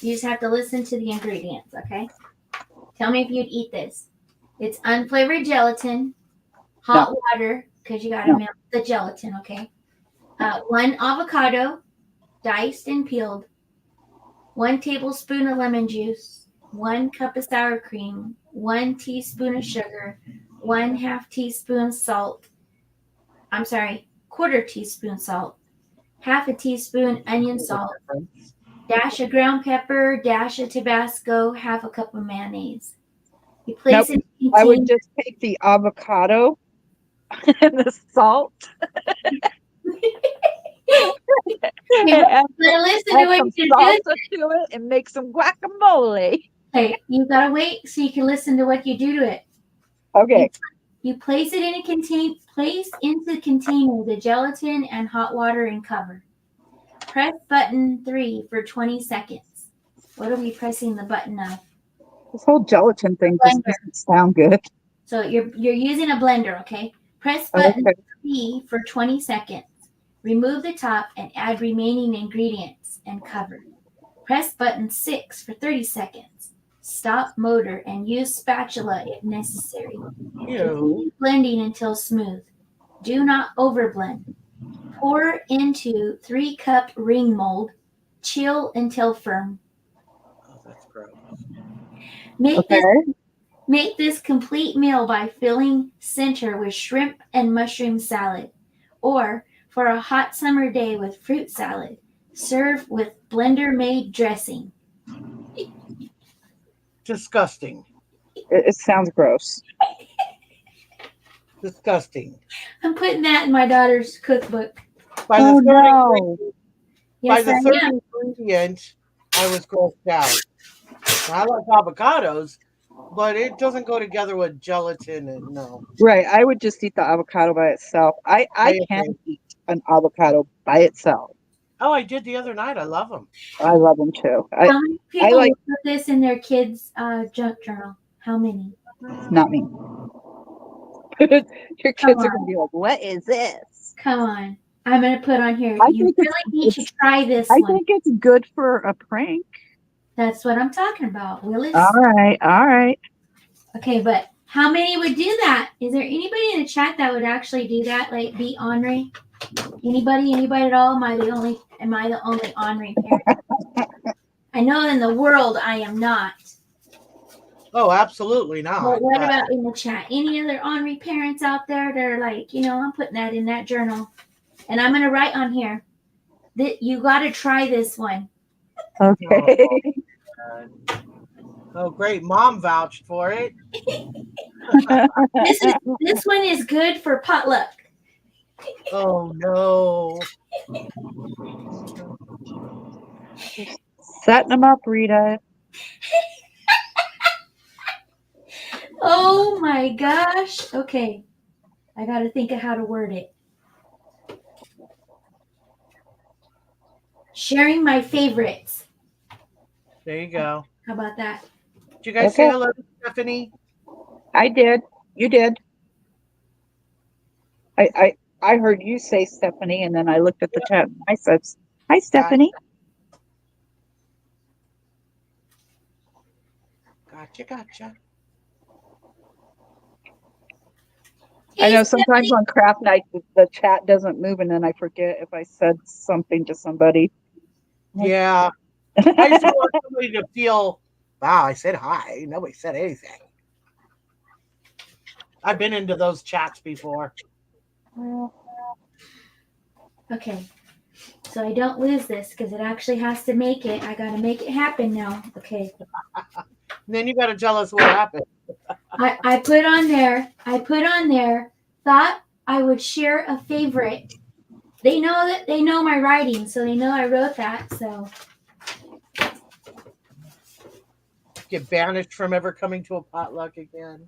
You just have to listen to the ingredients, okay? Tell me if you'd eat this. It's unflavored gelatin, hot water, because you got to melt the gelatin, okay? 1 avocado, diced and peeled, 1 tablespoon of lemon juice, 1 cup of sour cream, 1 teaspoon of sugar, 1/2 teaspoon salt. I'm sorry, 1/4 teaspoon salt, 1/2 teaspoon onion salt, dash of ground pepper, dash of Tabasco, 1/2 cup of mayonnaise. You place it in I would just take the avocado and the salt. You gotta listen to what you do. Salsa to it and make some guacamole. Hey, you gotta wait so you can listen to what you do to it. Okay. You place it in a place into the container the gelatin and hot water and cover. Press button 3 for 20 seconds. What are we pressing the button of? This whole gelatin thing just doesn't sound good. So you're using a blender, okay? Press button 3 for 20 seconds. Remove the top and add remaining ingredients and cover. Press button 6 for 30 seconds. Stop motor and use spatula if necessary. Continue blending until smooth. Do not overblend. Pour into 3-cup ring mold. Chill until firm. oh, that's gross. Make this complete meal by filling center with shrimp and mushroom salad, or for a hot summer day with fruit salad. Serve with blender-made dressing. Disgusting. It sounds gross. Disgusting. I'm putting that in my daughter's cookbook. By Oh the third no! Yes, by the I third am. ingredient, I was grossed out. I like avocados, but it doesn't go together with gelatin and no. Right, I would just eat the avocado by itself. I I can agree. eat an avocado by itself. Oh, I did the other night. I love them. I love them too. How many I people like will put this in their kids' junk journal? How many? not me. Your Come kids are gonna on. be like, "What is this?" Come on. I'm going to put on here. I You think really need to try this I one. think it's good for a prank. That's what I'm talking about, Willis. All right. Okay, but how many would do that? Is there anybody in the chat that would actually do that? Like be ornery? Anybody at all? Am I the only ornery parent? I know in the world I am not. Oh, absolutely not. But what about in the chat? Any other ornery parents out there that are like, I'm putting that in that journal. And I'm gonna write on here that you gotta try this one. Okay. Oh, great. Mom vouched for it. This one is good for potluck. Oh, no. Setting them up, Rita. Oh my gosh. Okay. I got to think of how to word it. Sharing my favorites. There you go. How about that? Did you guys say hello to Stephanie? I did. You did. I heard you say Stephanie, and then I looked at the chat. And I said, "Hi, Stephanie." Gotcha. I know sometimes on craft night the chat doesn't move, and then I forget if I said something to somebody. Yeah. I just want somebody to feel, wow, I said hi. Nobody said anything. I've been into those chats before. Okay. So I don't lose this because it actually has to make it. I got to make it happen now. Okay. And then you got to tell us what happened. I put on there, thought I would share a favorite. They know my writing, so they know I wrote that. So Get banished from ever coming to a potluck again.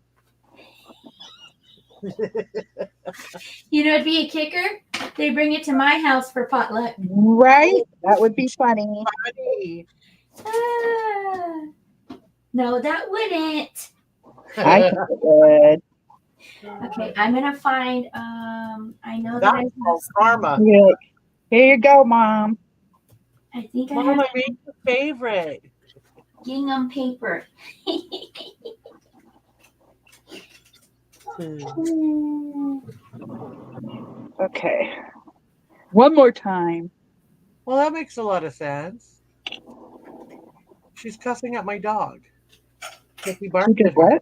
it'd be a kicker. They bring it to my house for potluck. Right? That would be funny. Funny. No, that wouldn't. I think it would. Okay, I'm gonna find. I know that I That's have called some- karma. You're like, here you go, Mom. I think I Mom, have I made your favorite. gingham paper. Okay. One more time. Well, that makes a lot of sense. She's cussing at my dog. Because he She barked did at her. what?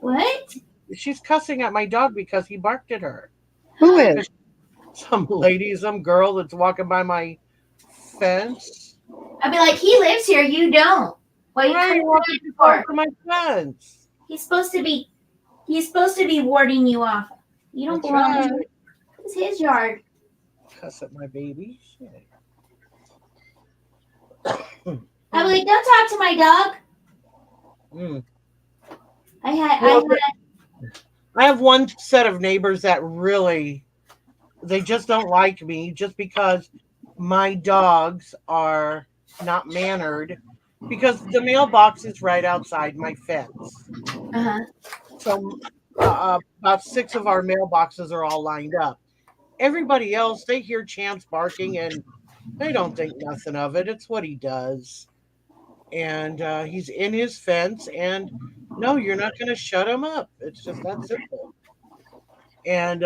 What? She's cussing at my dog because he barked at her. Who is? Some lady, some girl that's walking by my fence. I'd be like, he lives here, you don't. What are you Right, coming walking in too close for? to my fence. He's supposed to be warding you off. You don't That's belong right. here. It's his yard. Cuss at my baby. Shit. I'd be like, don't talk to my dog. Mm. I I have one set of neighbors that really, they just don't like me just because my dogs are not mannered, because the mailbox is right outside my fence. uh-huh. So about 6 of our mailboxes are all lined up. Everybody else, they hear Chance barking and they don't think nothing of it. It's what he does. And he's in his fence, and no, you're not going to shut him up. It's just that simple. And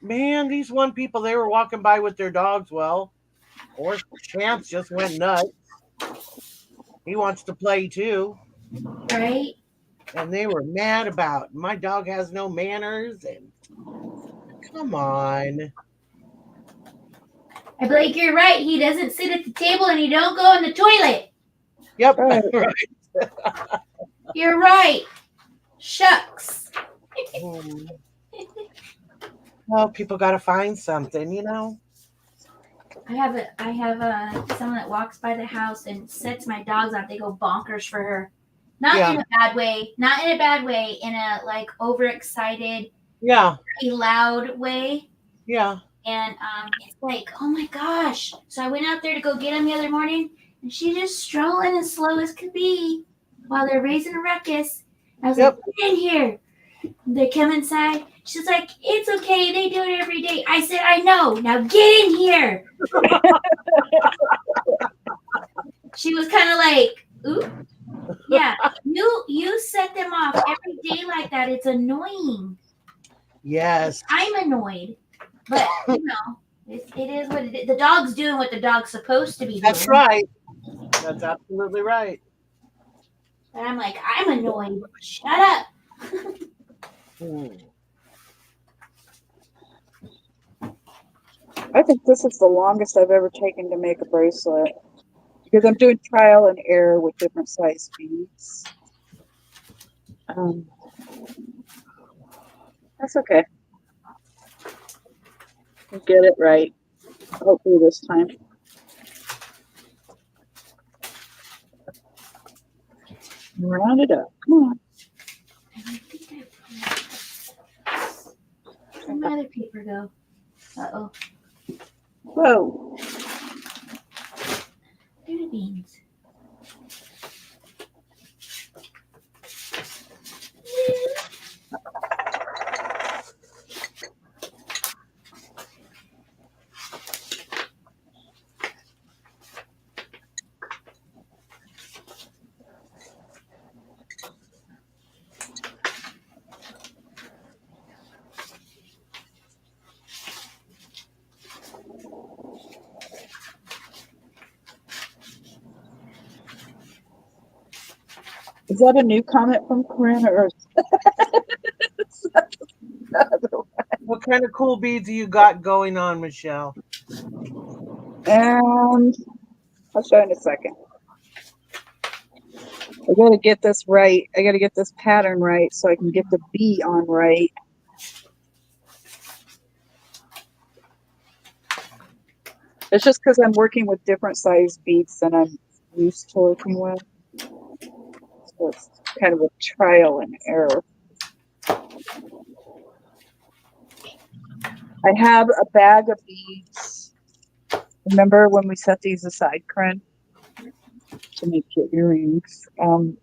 man, these one people, they were walking by with their dogs. Well, or Chance just went nuts. He wants to play too. Right? And they were mad about my dog has no manners. And come on. I'd be like, you're right. He doesn't sit at the table and he don't go in the toilet. Yep. Right. Right. You're right. Shucks. Well, people got to find something, you know. I have someone that walks by the house and sets my dogs out. They go bonkers for her. Not in a bad way. Not in a bad way. In a like overexcited, very loud way. Yeah. And it's like, oh my gosh. So I went out there to go get him the other morning, and she just strolling as slow as could be while they're raising a ruckus. And I was like, get in here. They come inside. She's like, it's okay. They do it every day. I said, I know. Now get in here. She was kind of like, ooh. Yeah. You set them off every day like that. It's annoying. Yes. I'm annoyed. But, you know, it is what it is. The dog's doing what the dog's supposed to be doing. That's right. That's absolutely right. And I'm like, I'm annoyed. Shut up. I think this is the longest I've ever taken to make a bracelet because I'm doing trial and error with different size beads. That's okay. I'll get it right. Hopefully this time. Round it up. Come on. Where'd my other paper go? Uh-oh. Whoa. There are the beans. Is that a new comment from Corinne or? What kind of cool beads you got going on, Michelle? And I'll show you in a second. I gotta get this right. I gotta get this pattern right so I can get the B on right. It's just because I'm working with different size beads than I'm used to working with. So it's kind of a trial and error. I have a bag of beads. Remember when we set these aside, Corinne, to make your earrings? But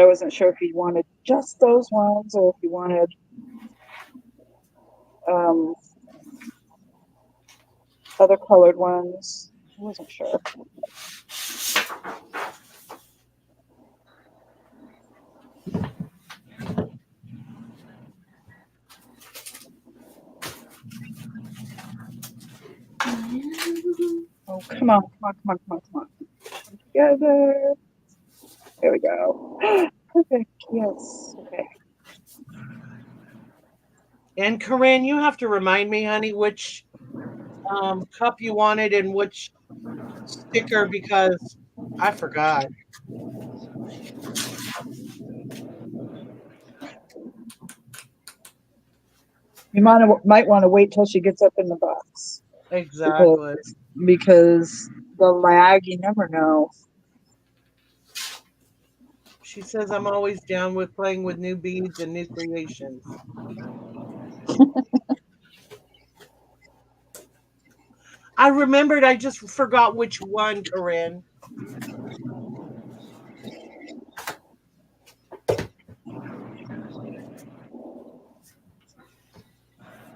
I wasn't sure if you wanted just those ones or if you wanted other colored ones. I wasn't sure. Oh, come on, come on, come on, come on, come on. Come together. There we go. Perfect. Yes. Okay. And Corinne, you have to remind me, honey, which cup you wanted and which sticker because I forgot. You might want to wait till she gets up in the box. Exactly. Because the lag, you never know. She says I'm always down with playing with new beads and new creations. I remembered, I just forgot which one, Corinne.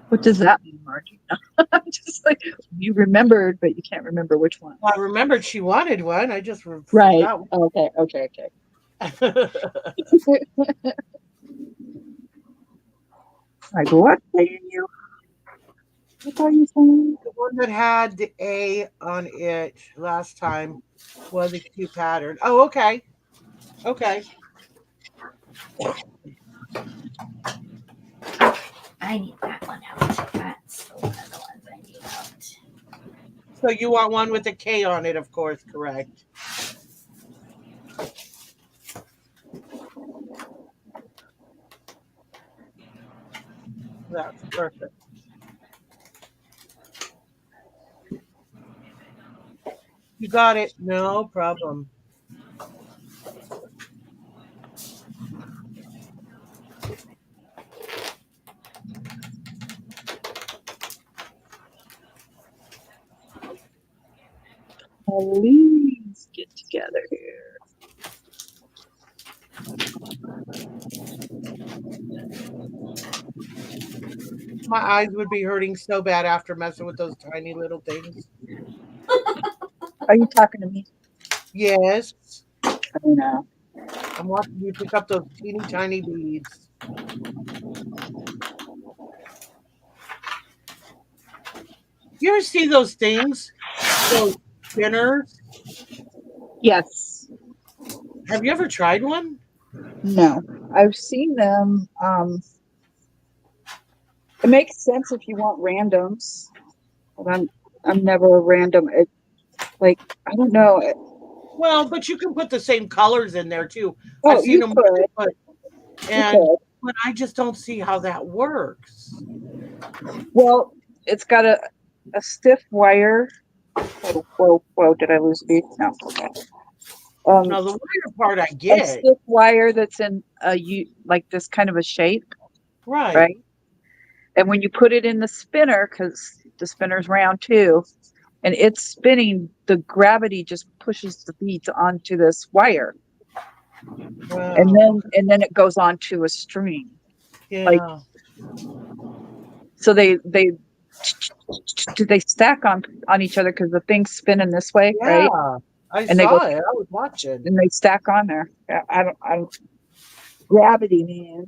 What does that mean, Margie? I'm just like, you remembered, but you can't remember which one. Well, I remembered she wanted one. I just forgot. Right. Okay. Like, what saying you? What are you saying? The one that had the A on it last time was a cute pattern. Oh, okay. Okay. I need that one out. That's one of the ones I need out. So you want one with a K on it, of course, correct? That's perfect. You got it. No problem. Please get together here. My eyes would be hurting so bad after messing with those tiny little things. Are you talking to me? Yes. I know. I'm watching you pick up those teeny tiny beads. You ever see those things? Those spinners? Yes. Have you ever tried one? No. I've seen them. It makes sense if you want randoms, but I'm never a random. Like I don't know. Well, but you can put the same colors in there too. I've Oh, seen you them could. put, You and could. but I just don't see how that works. Well, it's got a stiff wire. Whoa! Did I lose a bead? No. Okay. Now the wire part I A get, stiff wire that's in like this kind of a shape, right? right? And when you put it in the spinner, because the spinner's round too, and it's spinning, the gravity just pushes the beads onto this wire, and Wow. then Okay. and then it goes onto a string. Like Yeah. so, they stack on each other because the thing's spinning this way, right? Yeah. I And they go saw it. I was watching. and they stack on there. Yeah, I don't gravity, man.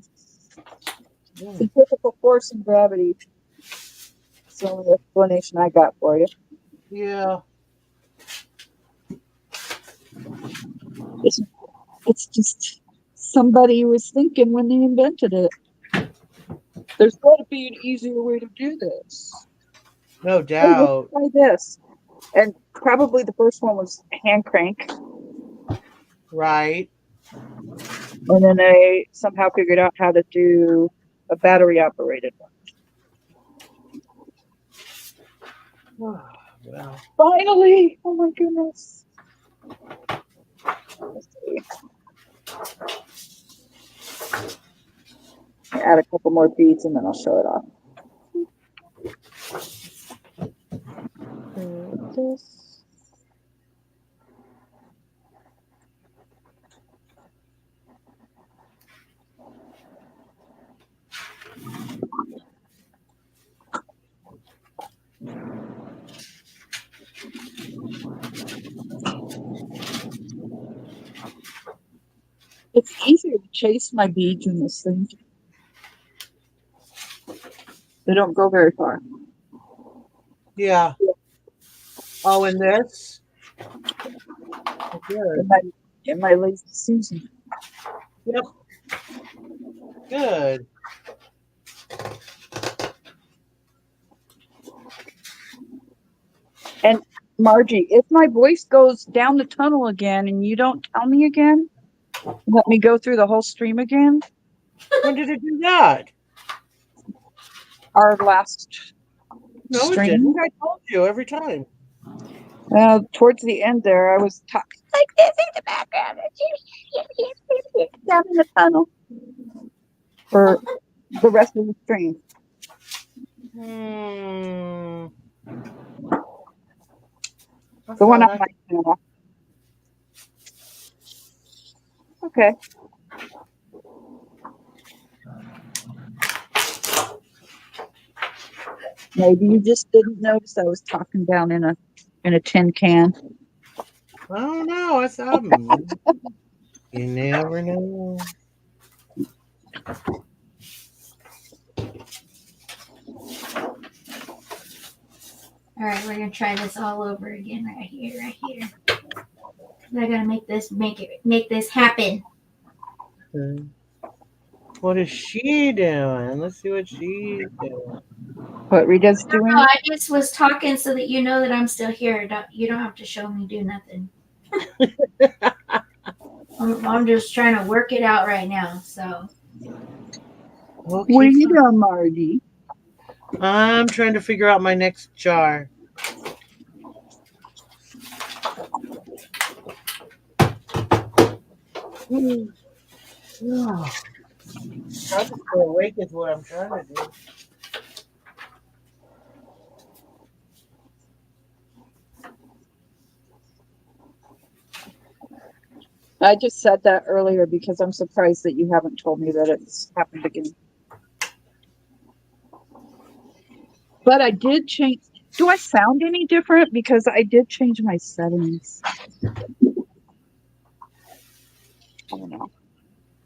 Yeah. Centrifugal force and gravity. That's the only explanation I got for you. Yeah. It's, it's just somebody was thinking when they invented it. There's got to be an easier way to do this. No Hey, let's doubt. try this. And probably the first one was hand crank. Right. And then they somehow figured out how to do a battery operated one. Well. Finally! Oh my goodness. Let's see. Add a couple more beads and then I'll show it off. This. It's easier to chase my beads in this thing. They don't go very far. Yeah. Oh, and this. Good. In my lazy Susan. Yep. Good. And Margie, if my voice goes down the tunnel again and you don't tell me again, let me go through the whole stream again. When did it do that? Our last No, it stream. didn't. I told you every time. Well, towards the end there, I was talking like this in the background. Down in the tunnel for the rest of the stream. The one on my channel. Okay. Maybe you just didn't notice I was talking down in a tin can. I don't know. I thought you never know. All right, we're gonna try this all over again right here. I gotta make this happen. What is she doing? Let's see what she's doing. What Rita's doing? I just was talking so that you know that I'm still here. You don't have to show me do nothing. I'm just trying to work it out right now. So. Okay, What are you doing, Margie? I'm trying to figure out my next jar. Yeah. Trying to stay awake is what I'm trying to do. I just said that earlier because I'm surprised that you haven't told me that it's happened again. But I did change. Do I sound any different? Because I did change my settings. I don't know.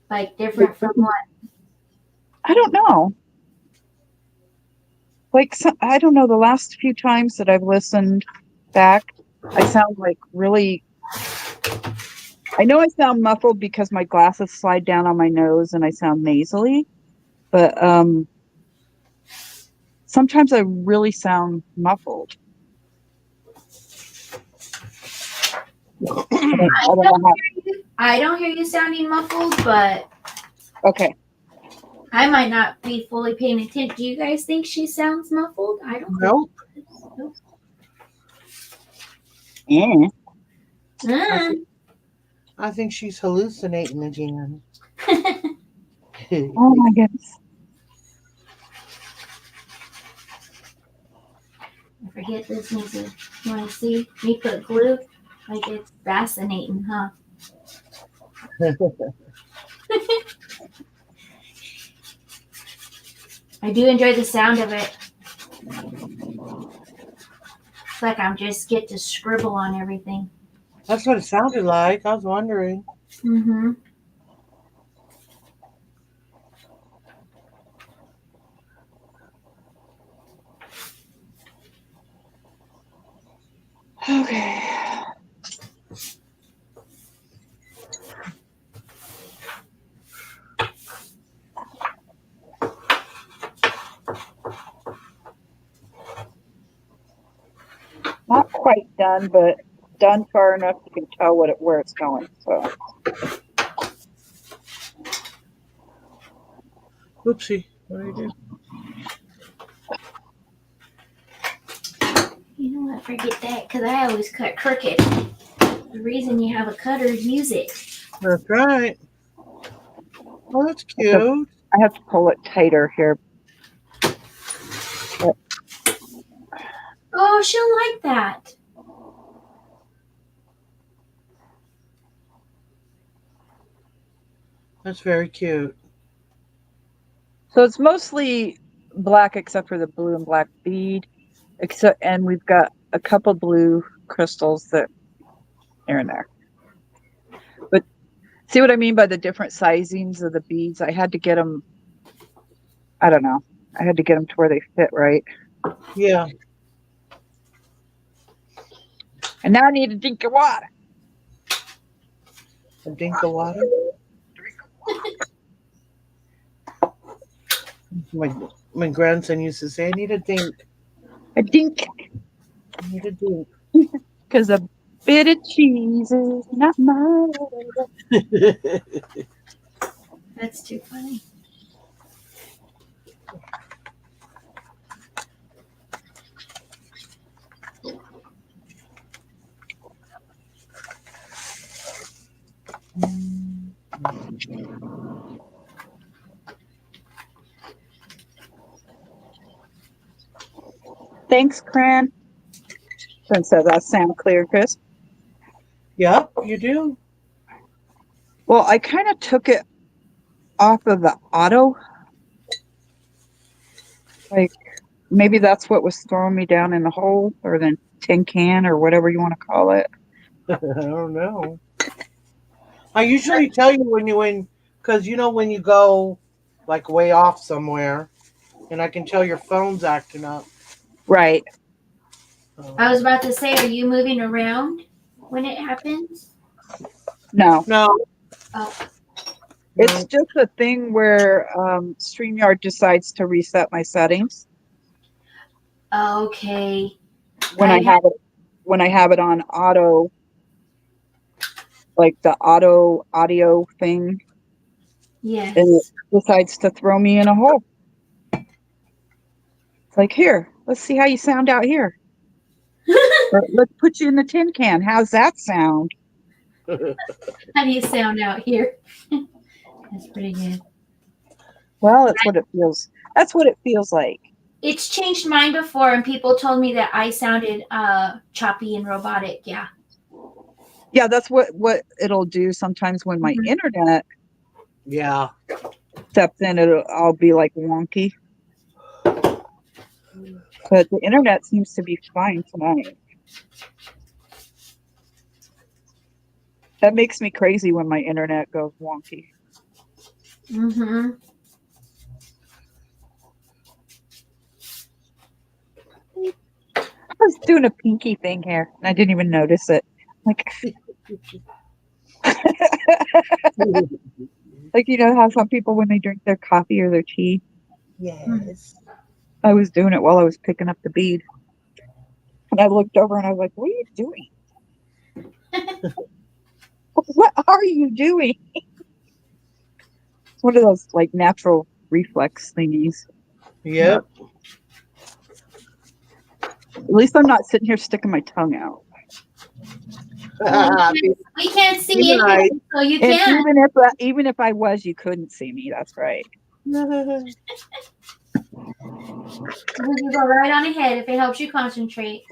Like different from what? I don't know. Like, I don't know. The last few times that I've listened back, I sound like really. I know I sound muffled because my glasses slide down on my nose and I sound nasally. But sometimes I really sound muffled. I don't know I don't hear you sounding muffled, but okay. I might not be fully paying attention. Do you guys think she sounds muffled? I don't Nope. think so. Mm. I think she's hallucinating again. Oh my goodness. I forget this needs to, you want to see me put glue? Like it's fascinating, huh? I do enjoy the sound of it. It's like I'm just get to scribble on everything. That's what it sounded like. I was wondering. Mm-hmm. Okay. Not quite done, but done far enough you can tell where it's going. So Oopsie. What did I do? You know what? Forget that, because I always cut crooked. The reason you have a cutter is use it. That's right. Oh, that's cute. I have to pull it tighter here. Oh, she'll like that. That's very cute. So it's mostly black except for the blue and black bead. And we've got a couple blue crystals that are in there. But see what I mean by the different sizings of the beads? I had to get them, I don't know. I had to get them to where they fit right. Yeah. And now I need a drink of water. A drink of water. My grandson used to say, I need a drink. A dink. I need a drink. Because a bit of cheese is not mine. That's too funny. Thanks, Cran. Says I sound clear, Chris. Yep, you do. Well, I kind of took it off of the auto. Like, maybe that's what was throwing me down in the hole or the tin can or whatever you want to call it. I don't know. I usually tell you because when you go like way off somewhere, and I can tell your phone's acting up. Right. I was about to say, are you moving around when it happens? No. No. Oh. It's just a thing where StreamYard decides to reset my settings Okay. when I have it on auto, like the auto audio thing, and it Yes. decides to throw me in a hole. It's like, here, let's see how you sound out here. Or, let's put you in the tin can. How's that sound? How do you sound out here? That's pretty good. Well, that's what it feels. That's what it feels like. It's changed mine before, and people told me that I sounded choppy and robotic. Yeah. Yeah, that's what it'll do sometimes when my Mhm. internet Yeah. steps in. I'll be like wonky, but the internet seems to be fine tonight. That makes me crazy when my internet goes wonky. Mm-hmm. I was doing a pinky thing here, and I didn't even notice it. Like, like you know how some people when they drink their coffee or their tea, Yes. I was doing it while I was picking up the bead, and I looked over and I was like, "What are you doing? What are you doing?" It's one of those like natural reflex thingies. Yep. At least I'm not sitting here sticking my tongue out. Well, we can't see Be nice. anything, so you And can. even if I was, you couldn't see me. That's right. You go right on ahead if it helps you concentrate.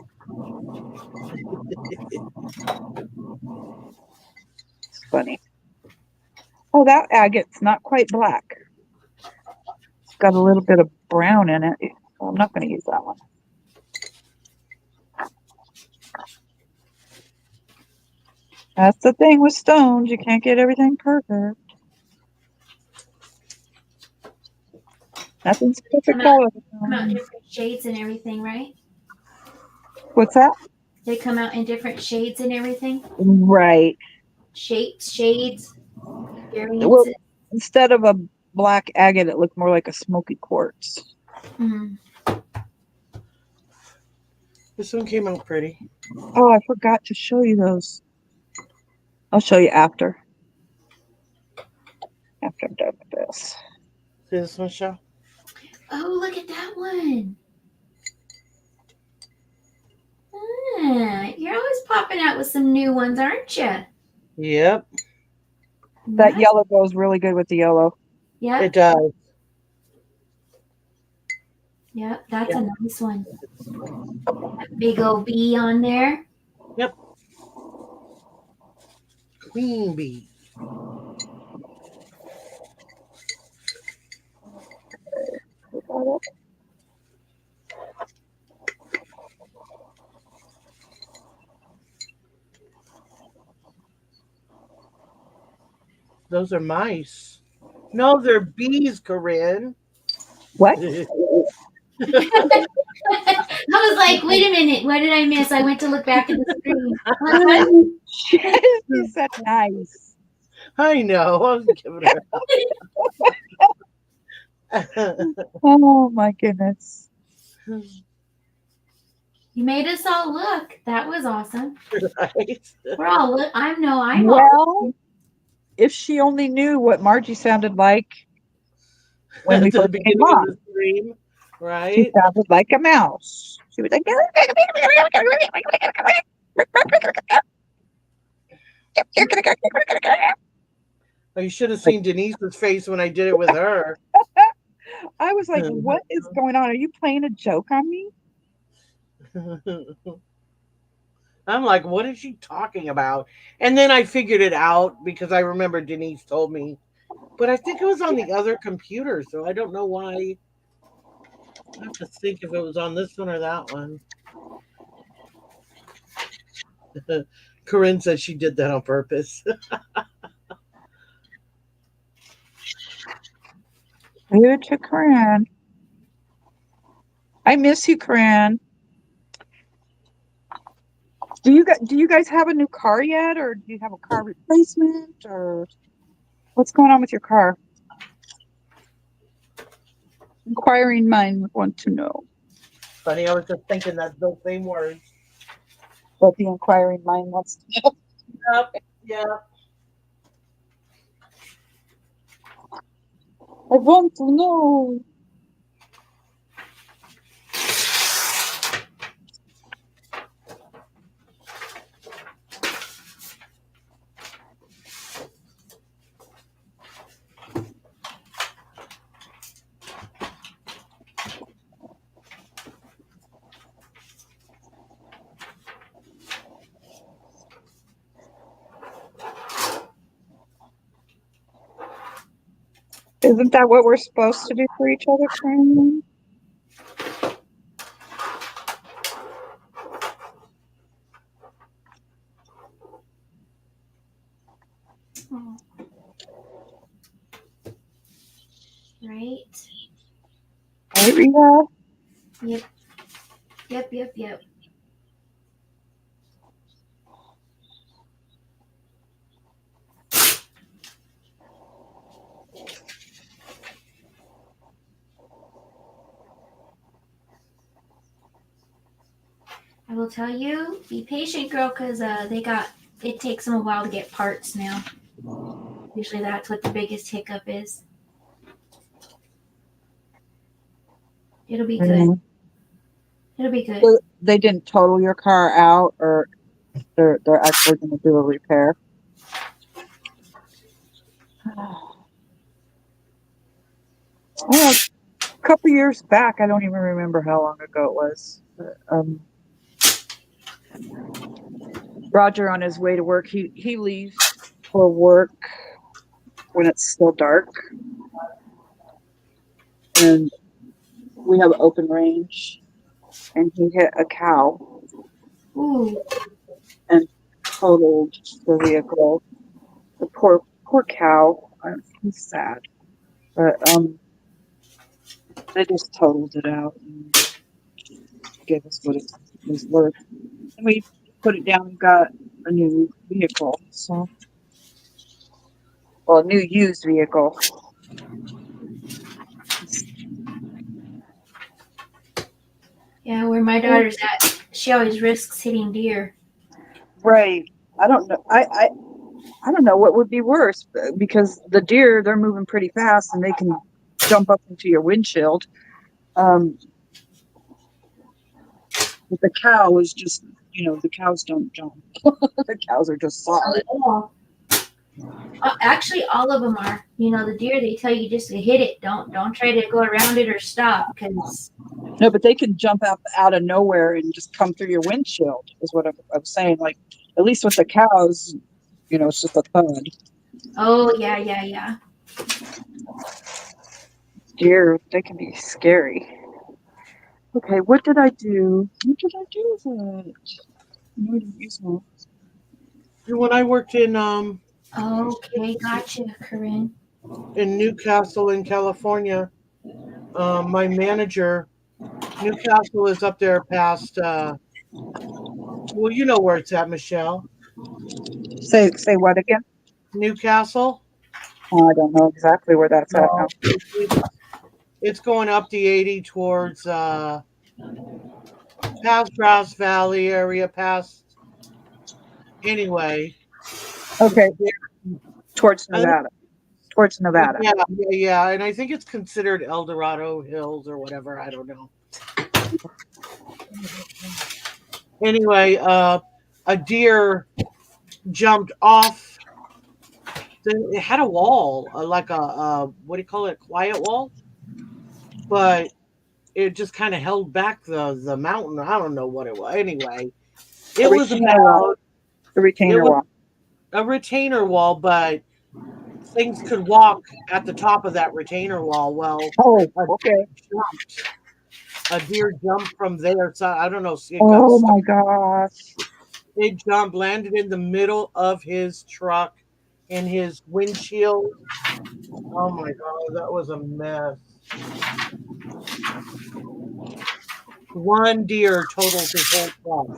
It's funny. Oh, that agate's not quite black. It's got a little bit of brown in it. So I'm not going to use that one. That's the thing with stones. You can't get everything perfect. Nothing's perfect all of the Come out time. different shades and everything, right? What's that? They come out in different shades and everything. Right. Shapes, shades, Well, variances. instead of a black agate, it looked more like a smoky quartz. Mm. This one came out pretty. Oh, I forgot to show you those. I'll show you after. After I'm done with this. See this one, Michelle? Oh, look at that one. Ah, you're always popping out with some new ones, aren't you? Yep. That yellow goes really good with the yellow. Yep. It does. Yep. That's a nice one. That big old bee on there. Yep. Queen bee. Those are mice. No, they're bees, Corinne. What? I was like, wait a minute, what did I miss? I went to look back at the screen. What? She said nice. I know. I was giving her. Oh my goodness. You made us all look. That was awesome. Right? We're all look. I'm all. Well, if she only knew what Margie sounded like when we At the first came beginning of on. the stream, She right? sounded like a mouse. She was like, Oh, you should have seen Denise's face when I did it with her. I was like, what is going on? Are you playing a joke on me? I'm like, what is she talking about? And then I figured it out because I remember Denise told me. But I think it was on the other computer, so I don't know why. I have to think if it was on this one or that one. Corinne said she did that on purpose. Good to Corinne. I miss you, Corinne. Do you guys have a new car yet, or do you have a car replacement, or what's going on with your car? Inquiring mind want to know. Funny, I was just thinking that those same words. What the inquiring mind wants to know. Yep, yep. I want to know. Isn't that what we're supposed to do for each other, Karen? Oh. Right? Right, Rita? Yep. Yep, yep, yep. I will tell you, be patient, girl, because it takes them a while to get parts now. Usually that's what the biggest hiccup is. It'll be good. It'll be good. So they didn't total your car out, or they're actually going to do a repair. Well, a couple years back, I don't even remember how long ago it was. But, Roger, on his way to work, he leaves for work when it's still dark, and we have open range, and he hit a cow Ooh. and totaled the vehicle. The poor cow. He's sad, but they just totaled it out and gave us what it was worth, and we put it down and got a new vehicle. So, well, a new used vehicle. Yeah, where my daughter's at, she always risks hitting deer. Right. I don't know. I don't know what would be worse, because the deer, they're moving pretty fast and they can jump up into your windshield. But the cow is just, the cows don't jump. The cows are just solid. Actually, all of them are. The deer, they tell you just to hit it. Don't try to go around it or stop, because No, but they can jump out of nowhere and just come through your windshield, is what I'm saying. Like, at least with the cows, it's just a thud. oh yeah. Deer, they can be scary. Okay, what did I do? What did I do with it? No, I didn't use one. When I worked in Okay, gotcha, Corinne. Newcastle in California, my manager, Newcastle is up there past. Well, you know where it's at, Michelle. Say what again? Newcastle. Oh, I don't know exactly where that's at now. No, it's going up the 80 towards past Grass Valley area, past. Anyway. Okay, towards I think- Nevada. Towards Nevada. Yeah, and I think it's considered El Dorado Hills or whatever. I don't know. Anyway, a deer jumped off. It had a wall, like a what do you call it, a quiet wall, but it just kind of held back the mountain. I don't know what it was. Anyway, it was about the retainer wall. A retainer wall, but things could walk at the top of that retainer wall. Well, okay. A deer jumped from there. So I don't know. Oh my gosh. It jumped, landed in the middle of his truck and his windshield. Oh my God, that was a mess. One deer totaled his whole truck.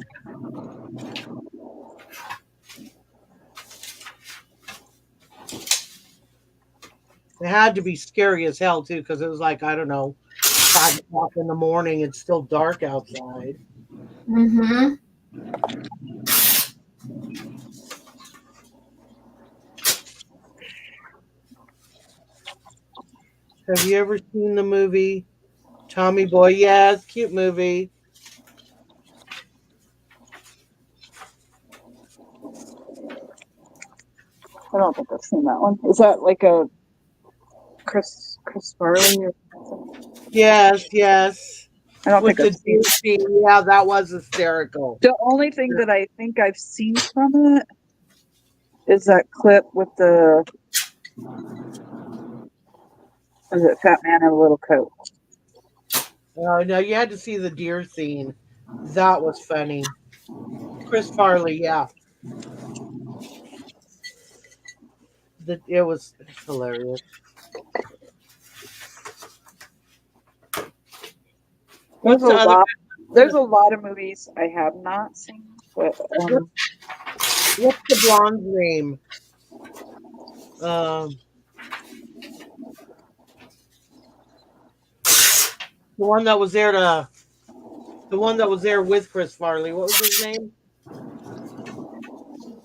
It had to be scary as hell too, because it was like, I don't know, 5 o'clock in the morning. It's still dark outside. Mm-hmm. Have you ever seen the movie Tommy Boy? Yes, cute movie. I don't think I've seen that one. Is that like a Chris Farley or something? Yes. I don't With think the I've seen deer scene. Yeah, that was hysterical. The only thing that I think I've seen from it is that clip with the Was it Fat Man in a Little Coat? No, you had to see the deer scene. That was funny. Chris Farley, yeah. It was hilarious. There's What's a the other? lot. There's a lot of movies I have not seen, but What's the blonde's name? Um, the one that was there to, the one that was there with Chris Farley. What was his name?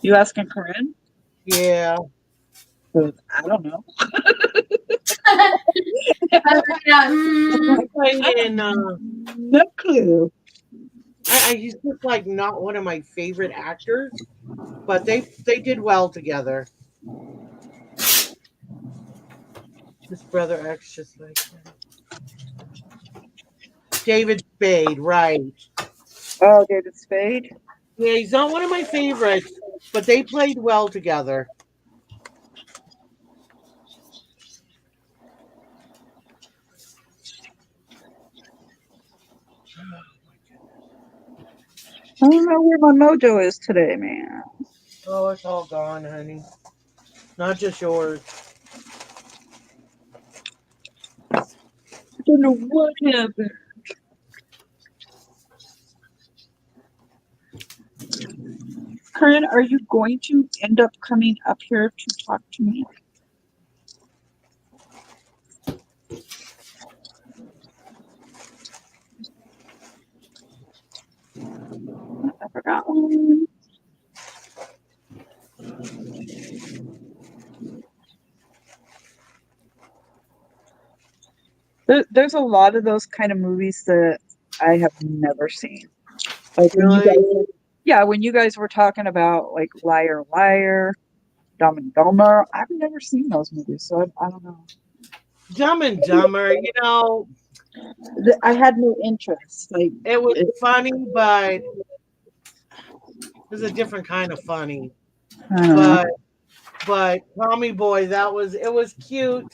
you asking Corinne? Yeah, I don't know. playing in. No clue. He's just like not one of my favorite actors, but they did well together. His brother acts just like him. David Spade, right? Oh, David Spade. Yeah, he's not one of my favorites, but they played well together. I don't know where my mojo is today, man. Oh, it's all gone, honey. Not just yours. I don't know what happened. Corinne, are you going to end up coming up here to talk to me? I forgot one. There's a lot of those kind of movies that I have never seen. Like when you Really? guys, yeah, when you guys were talking about like Liar Liar, Dumb and Dumber, I've never seen those movies, so I don't know. Dumb and Dumber, you know, I had no interest. Like it was funny, but it was a different kind of funny. I don't know. But Tommy Boy, it was cute.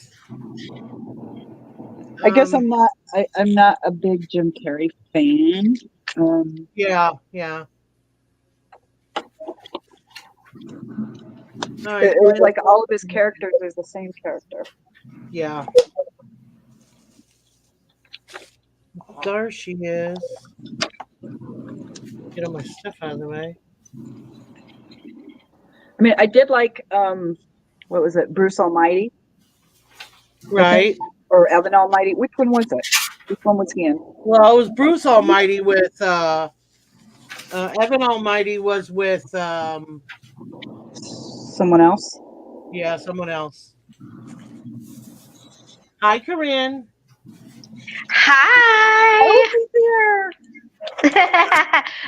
I guess I'm not a big Jim Carrey fan. Yeah, yeah. All right, It's like all of his characters are the same character. yeah. There she is. Get all my stuff out of the way. I mean, I did like what was it, Bruce Almighty, Right. or Evan Almighty? Which one was it? Which one was he in? Well, it was Bruce Almighty with Evan Almighty was with Someone else? yeah, someone else. Hi, Corinne. Hi. There.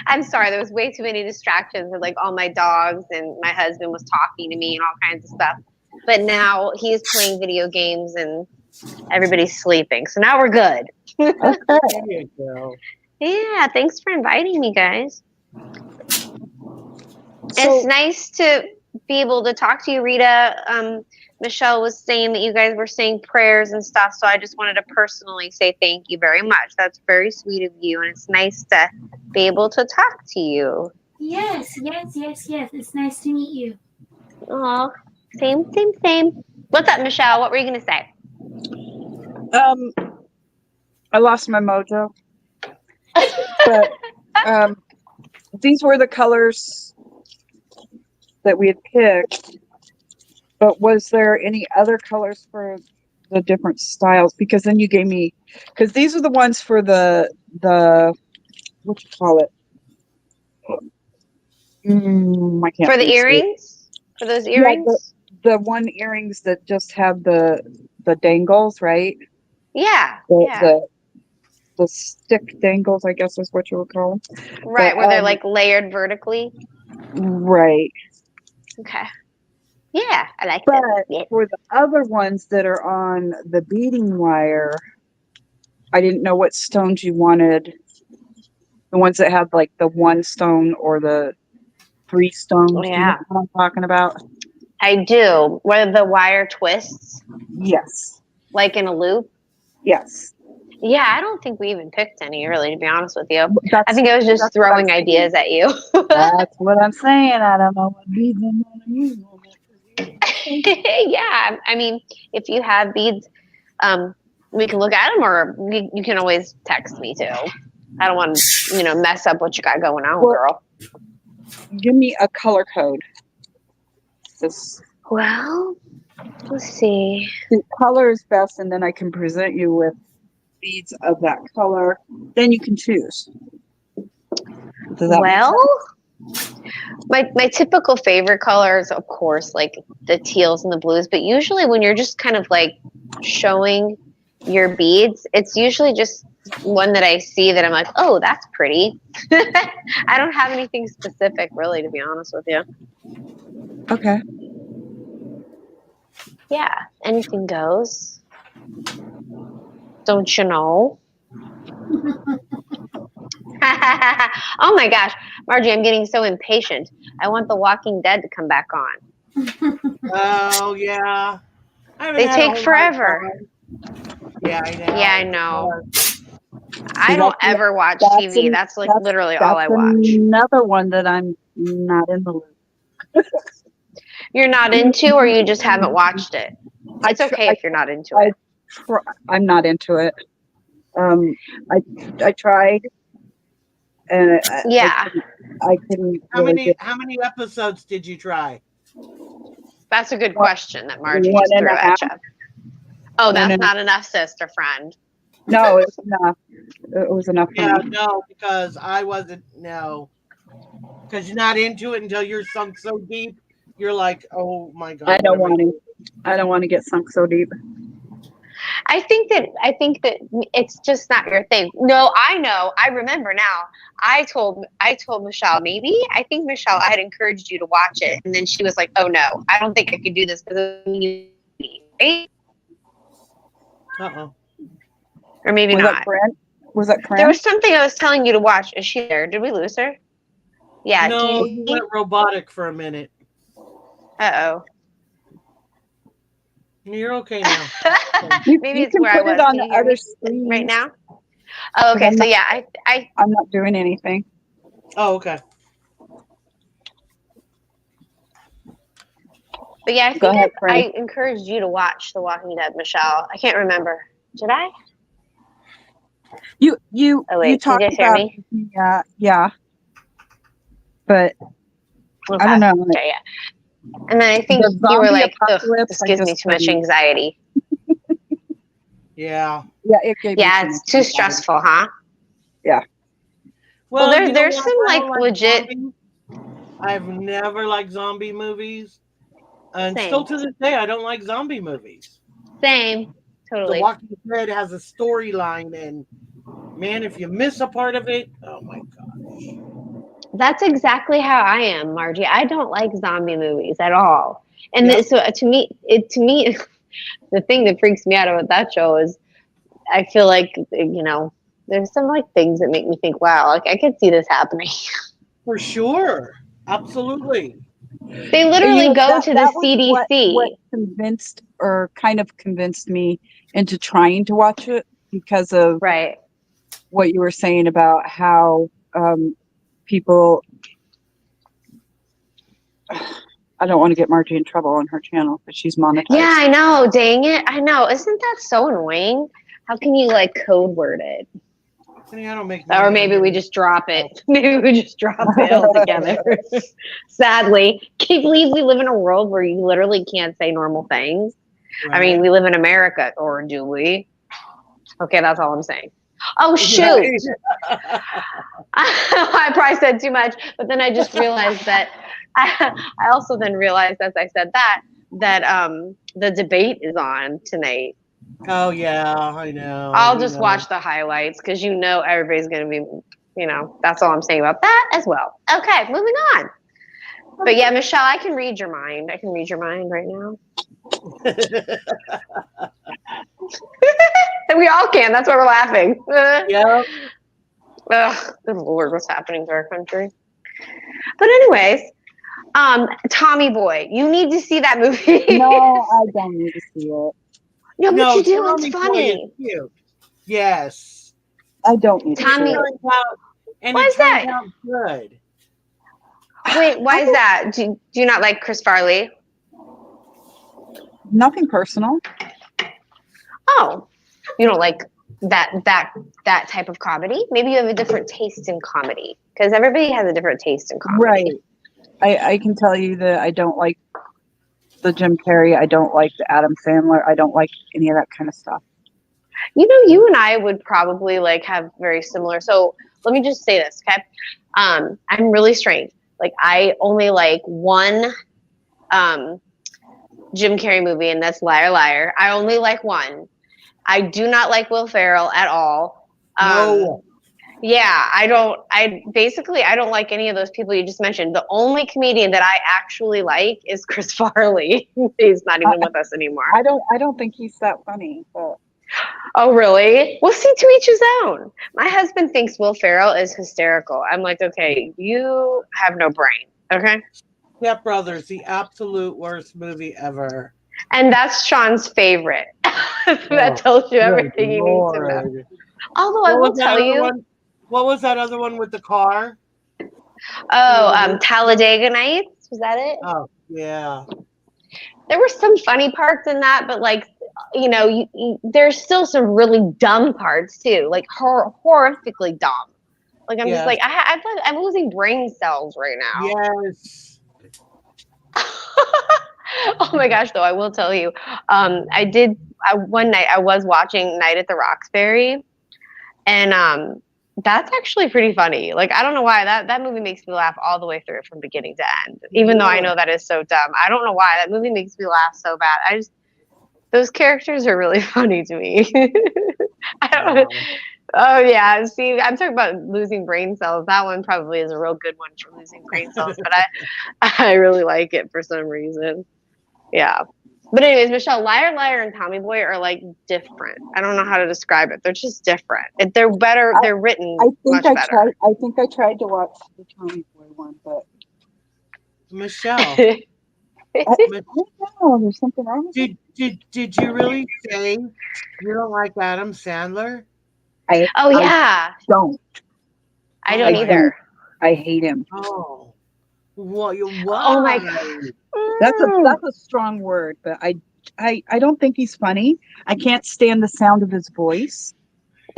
I'm sorry, there was way too many distractions with like all my dogs, and my husband was talking to me and all kinds of stuff. But now he's playing video games and everybody's sleeping. So now we're good. Okay. There you go. Yeah, thanks for inviting me, guys. So, It's nice to be able to talk to you, Rita. Michelle was saying that you guys were saying prayers and stuff, so I just wanted to personally say thank you very much. That's very sweet of you, and it's nice to be able to talk to you. Yes. It's nice to meet you. Oh, same. What's up, Michelle? What were you going to say? I lost my mojo. But these were the colors that we had picked. But was there any other colors for the different styles? Because then you gave me, because these are the ones for the what you call it? I can't. For the think straight. earrings? For those earrings? Yeah, the one earrings that just have the dangles, right? Yeah. The stick dangles, I guess is what you would call them. Right, But, where they're like layered vertically. Right. Okay. Yeah, I like But that. Yeah. for the other ones that are on the beading wire, I didn't know what stones you wanted. The ones that have like the one stone or the three stones. Do you know Yeah. what I'm talking about? I do. Where the wire twists. Yes. Like in a loop? Yes. Yeah, I don't think we even picked any, really, to be honest with you. I That's, think I was just that's what I'm throwing saying. ideas at you. That's what I'm saying. I don't know what beads I'm going to use on it. Yeah, I mean, if you have beads, we can look at them, or you can always text me too. I don't want to, mess up what you got going on, Well, girl. Give me a color code. This, Well, let's see. the color is best, and then I can present you with beads of that color. Then you can choose. Does that make sense? My typical favorite colors, of course, like the teals and the blues, but usually when you're just kind of like showing your beads, it's usually just one that I see that I'm like, oh, that's pretty. I don't have anything specific, really, to be honest with you. Okay. Yeah, anything goes. Don't you know? Oh my gosh, Margie, I'm getting so impatient. I want The Walking Dead to come back on. Oh yeah. I haven't They had a take whole lot of forever. time. Yeah, I know. Yeah, I know. I See, don't that's- ever watch that's TV. an- That's like literally all I that's watch. Another one that I'm not in the loop. You're not into, or you just haven't watched it? It's okay if you're not into it. I'm not into it. I tried, and Yeah, I couldn't How really many get how many episodes did you try? that's a good question that Margie one just and threw a at half. you. Oh, One that's and a- not enough, sister friend. No, it was enough. It was enough for Yeah, me. no, because I wasn't because you're not into it until you're sunk so deep. You're like, oh my god. I don't what am want to. I don't want to get sunk so deep. I think that it's just not your thing. No, I know. I remember now. I told Michelle, I think Michelle, I had encouraged you to watch it, and then she was like, "Oh no, I don't think I could do this because right? Uh-oh. Or maybe Was not." that Brent? Was that There Brent? was something I was telling you to watch. Is she there? Did we lose her? Yeah. No, you went robotic for a minute. Uh-oh. You're okay now. Maybe You it's can where I put was. it on Can the you hear other me screen right now? Oh, okay. I'm So not- yeah, I'm not doing anything. Oh, okay. but yeah, I Go think ahead, I Frank. encouraged you to watch The Walking Dead, Michelle. I can't remember. Did I? You Oh wait, can you talked guys hear about me? yeah, but Okay. I don't know. Okay, yeah. And then I think The you were zombie like, "Ugh, apocalypse, this I gives me just too much couldn't. anxiety." Yeah. Yeah, it gave me Yeah, too it's much too anxiety. stressful, huh? Well, Well, you know there's what? some I like don't like legit. zombies. I've never liked zombie movies. And Same. still to this day, I don't like zombie movies. Same. The Totally. Walking Dead has a storyline, and man, if you miss a part of it, oh my gosh. That's exactly how I am, Margie. I don't like zombie movies at all. And Yep. so to me, the thing that freaks me out about that show is I feel like, there's some like things that make me think, wow, like I could see this happening. For sure. Absolutely. They literally go to the that was CDC. what convinced or kind of convinced me into trying to watch it because of Right. what you were saying about how people. I don't want to get Margie in trouble on her channel because she's monetized. Yeah, I know. Dang it. I know. Isn't that so annoying? How can you like code word it? Honey, I don't make Or money maybe on we it. just drop it. Maybe we just drop it altogether. Sadly. Can you believe we live in a world where you literally can't say normal things? I mean, Right. we live in America, or do we? Okay, that's all I'm saying. Oh, shoot. I probably said too much, but then I just realized that I also then realized as I said that the debate is on tonight. Oh yeah, I know. I'll we just know. watch the highlights because everybody's going to be, that's all I'm saying about that as well. Okay, moving on. But yeah, Michelle, I can read your mind. I can read your mind right now. We all can. That's why we're laughing. Yep. Ugh, good Lord, what's happening to our country? But anyways, Tommy Boy, you need to see that movie. No, I don't need to see it. No, but No, you do. It's Tommy Boy is funny. cute. Yes. I don't need Tommy- to. Why It is turns that? out good. Wait, why is that? Do you not like Chris Farley? Nothing personal. Oh, you don't like that type of comedy? Maybe you have a different taste in comedy because everybody has a different taste in comedy. Right. I can tell you that I don't like the Jim Carrey. I don't like the Adam Sandler. I don't like any of that kind of stuff. You know, you and I would probably like have very similar. So let me just say this, okay? I'm really strange. Like I only like one Jim Carrey movie, and that's Liar Liar. I only like one. I do not like Will Ferrell at all. No. Yeah, I don't like any of those people you just mentioned. The only comedian that I actually like is Chris Farley. He's not even with us anymore. I don't think he's that funny. But Oh, really? Well, see, to each his own. My husband thinks Will Ferrell is hysterical. I'm like, okay, you have no brain, okay? Step Brothers, the absolute worst movie ever. And that's Sean's favorite. That tells you everything you need to know. Although I will tell you. What was that other one with the car? Oh, Talladega Nights. Was that it? Oh, yeah. There were some funny parts in that, but like, you know, there's still some really dumb parts too, like horrifically dumb. Like I'm just like, I'm losing brain cells right now. Yes. Oh my gosh, though I will tell you, one night I was watching Night at the Roxbury, and that's actually pretty funny. Like I don't know why that movie makes me laugh all the way through from beginning to end, even though I know that is so dumb. I don't know why that movie makes me laugh so bad. Those characters are really funny to me. I don't. Oh yeah, see, I'm talking about losing brain cells. That one probably is a real good one for losing brain cells, but I really like it for some reason. Yeah. But anyways, Michelle, Liar Liar and Tommy Boy are like different. I don't know how to describe it. They're just different. They're better. They're written much better. I think I tried to watch the Tommy Boy one, but Michelle, I don't know. There's something wrong with it. did you really say you don't like Adam Sandler? Oh yeah. I don't either. I hate him. Oh. What? Oh my god. That's a strong word, but I don't think he's funny. I can't stand the sound of his voice.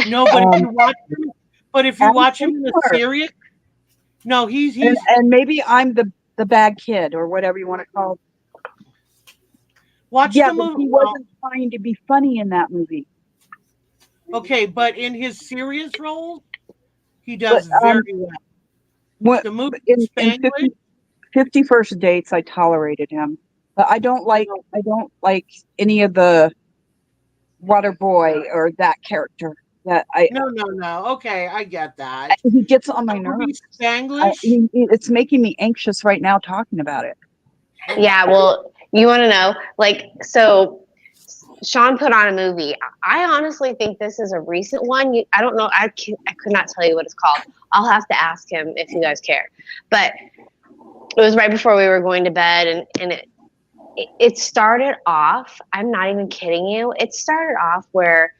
No, but if you watch him in the series, no, he's and maybe I'm the bad kid or whatever you want to call it. Watch the movie. But he wasn't trying to be funny in that movie. Okay, but in his serious role, he does very well. The movie in 50 First Dates, I tolerated him, but I don't like any of the Water Boy or that character. That No. Okay, I get that. He gets on my nerves. Spanglish. It's making me anxious right now talking about it. Yeah, well, you want to know, like, so Sean put on a movie. I honestly think this is a recent one. I don't know. I could not tell you what it's called. I'll have to ask him if you guys care. But it was right before we were going to bed, and it started off. I'm not even kidding you. It started off where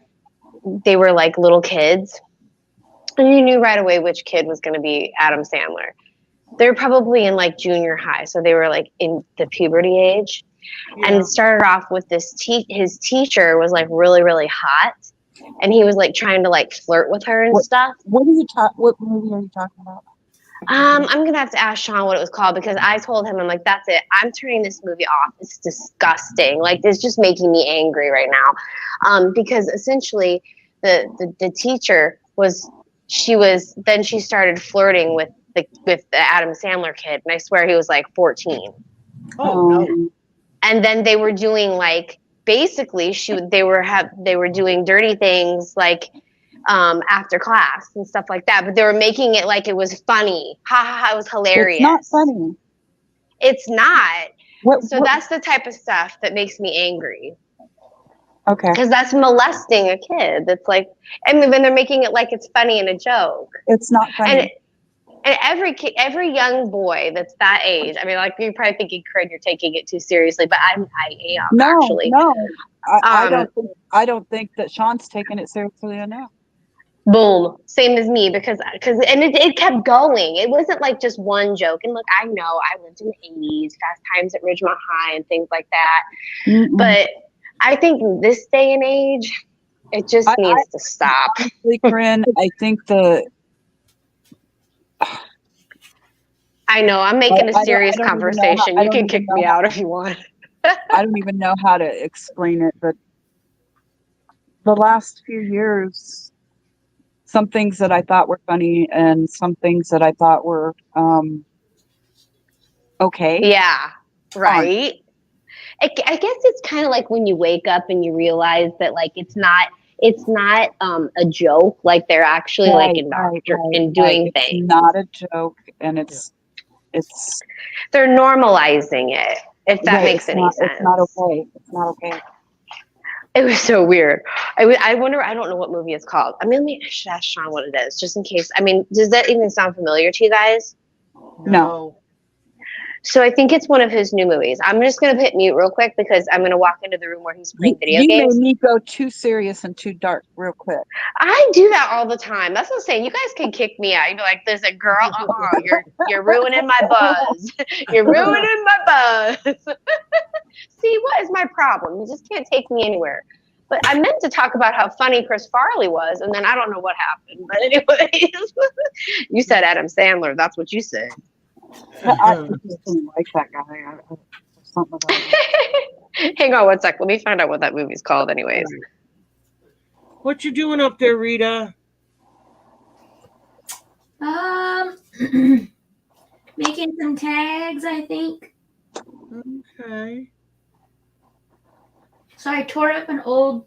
they were like little kids, and you knew right away which kid was going to be Adam Sandler. They were probably in like junior high, so they were like in the puberty age. Yeah. And it started off with this his teacher was like really, really hot, and he was like trying to like flirt with her and stuff. What movie are you talking about? I'm gonna have to ask Sean what it was called, because I told him, I'm like, that's it. I'm turning this movie off. It's disgusting. Like, it's just making me angry right now. Because essentially the teacher she started flirting with the Adam Sandler kid, and I swear he was like 14. Oh no. And then they were doing like, basically they were doing dirty things like after class and stuff like that, but they were making it like it was funny. Ha ha ha, it was hilarious. It's not funny. It's not. That's the type of stuff that makes me angry. Okay. Because that's molesting a kid. That's like, and then they're making it like it's funny and a joke. It's not funny. And every young boy that's that age, I mean, like, you're probably thinking, Corinne, you're taking it too seriously, but I am No, actually. No. I don't think that Sean's taking it seriously enough. Boom, same as me because and it kept going. It wasn't like just one joke. And look, I know I lived in the 80s, Fast Times at Ridgemont High and things like that. But I think in this day and age, it just needs to stop. Honestly, Corinne, I think I know I'm making a serious I don't even know conversation. how- I You don't can even kick know me how- out if you want. I don't even know how to explain it, but the last few years, some things that I thought were funny and some things that I thought were okay. Yeah, right. I guess it's kind of like when you wake up and you realize that like it's not a joke. Like they're actually like doing It's things. not a joke, and it's They're normalizing it. If that makes any sense. It's not okay. It's not okay. It was so weird. I wonder. I don't know what movie it's called. I mean, I should ask Sean what it is, just in case. I mean, does that even sound familiar to you guys? No. So I think it's one of his new movies. I'm just going to hit mute real quick because I'm going to walk into the room where he's playing video games. You made me go too serious and too dark real quick. I do that all the time. That's what I'm saying. You guys can kick me out. You'd be like, there's a girl. You're ruining my buzz. You're ruining my buzz. See, what is my problem? You just can't take me anywhere. But I meant to talk about how funny Chris Farley was, and then I don't know what happened. But anyways, you said Adam Sandler. That's what you said. I just didn't like that guy. Something about it. Hang on one sec. Let me find out what that movie's called anyways. What you doing up there, Rita? Making some tags, I think. Okay. So I tore up an old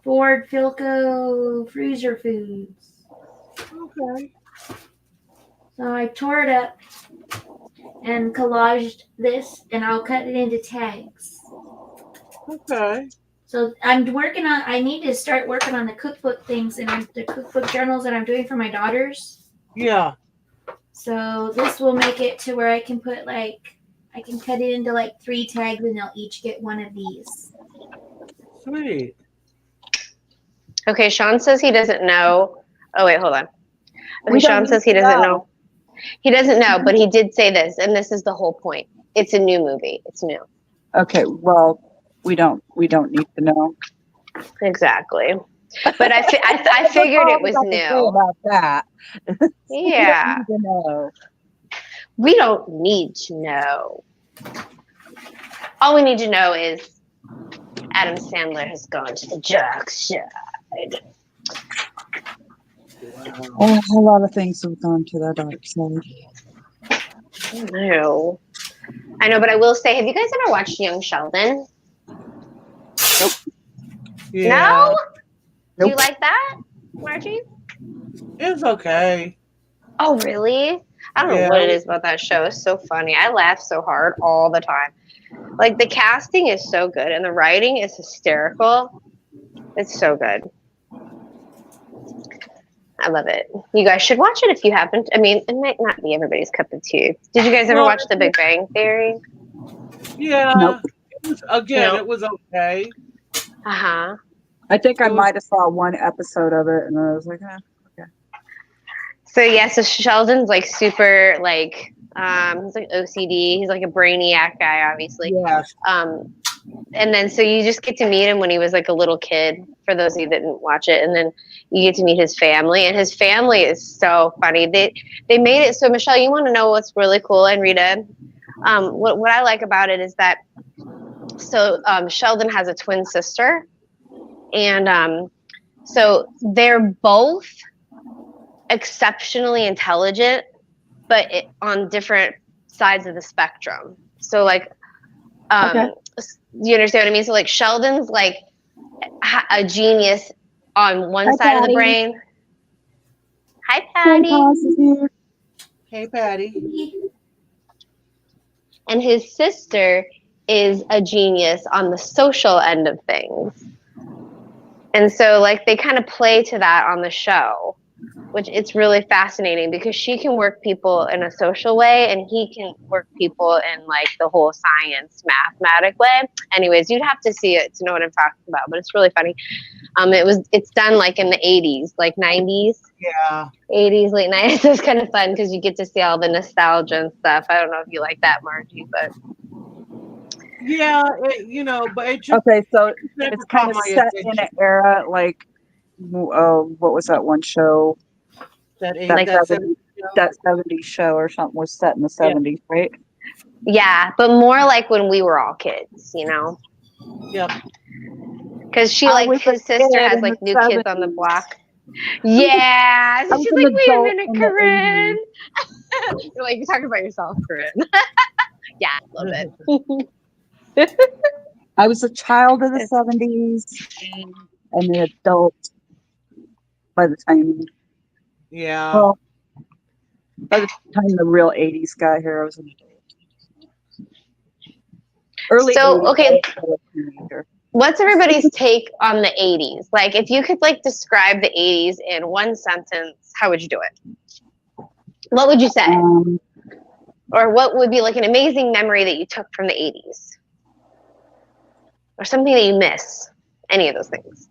Ford Philco freezer foods. Okay. So I tore it up and collaged this, and I'll cut it into tags. Okay. So I need to start working on the cookbook things and the cookbook journals that I'm doing for my daughters. Yeah. So this will make it to where I can put I can cut it into 3 tags and they'll each get one of these. Sweet. Okay, Sean says he doesn't know. Oh, wait, hold on. Okay, Sean says he doesn't know. He doesn't know, but he did say this, and this is the whole point. It's a new movie. It's new. Okay, well, we don't need to know. Exactly. But I figured it was new. About that. Yeah. We don't need to know. We don't need to know. All we need to know is Adam Sandler has gone to the dark side. Oh, a lot of things have gone to the dark side. I know, but I will say, have you guys ever watched Young Sheldon? Nope. Yeah. No? Nope. Do you like that, Margie? It's okay. Oh, really? I don't know what it is about that show. It's so funny. I laugh so hard all the time. Like, the casting is so good, and the writing is hysterical. It's so good. I love it. You guys should watch it if you haven't. I mean, it might not be everybody's cup of tea. Did you guys ever watch The Big Bang Theory? Yeah. Nope. It was okay. Uh-huh. I think I might have saw one episode of it, and I was like, okay. So yeah, so Sheldon's super he's OCD. He's like a brainiac guy, obviously. Yes. And then so you just get to meet him when he was like a little kid, for those of you that didn't watch it, and then you get to meet his family, and his family is so funny. They made it so, Michelle, you want to know what's really cool, and Rita, what I like about it is that Sheldon has a twin sister, and so they're both exceptionally intelligent, but on different sides of the spectrum. So you understand what I mean? So Sheldon's a genius on one side of the brain. Hi, Patty. Hey, Patty. And his sister is a genius on the social end of things. And so they kind of play to that on the show. which it's really fascinating because she can work people in a social way and he can work people in like the whole science mathematic way. Anyways, you'd have to see it to know what I'm talking about, but it's really funny. It's done like in the 80s, like 90s. Yeah. 80s, late 90s. It's kind of fun because you get to see all the nostalgia and stuff. I don't know if you like that, Margie, but Yeah, but it just Okay, so never it's kind caught of my set in an attention. era like, what was that one show? That That Like- 70s, that 70s show or something was set in the 70s, right? yeah, but more like when we were all kids, you know? Yep. Because she, I like, was a his sister kid has, in like, the new kids on the 70s. block. Yeah. So I was she's an like, wait a adult minute, in the Corinne. You're like, you're talking about yourself, Corinne. Yeah, a little bit. I was a child of the 70s and an adult by the time, Yeah. well, by the time the real 80s got here, I was an adult. Early So, 80s, okay. I was a teenager. What's everybody's take on the 80s? Like, if you could, like, describe the 80s in one sentence, how would you do it? What would you say? Or what would be, like, an amazing memory that you took from the 80s? Or something that you miss? Any of those things.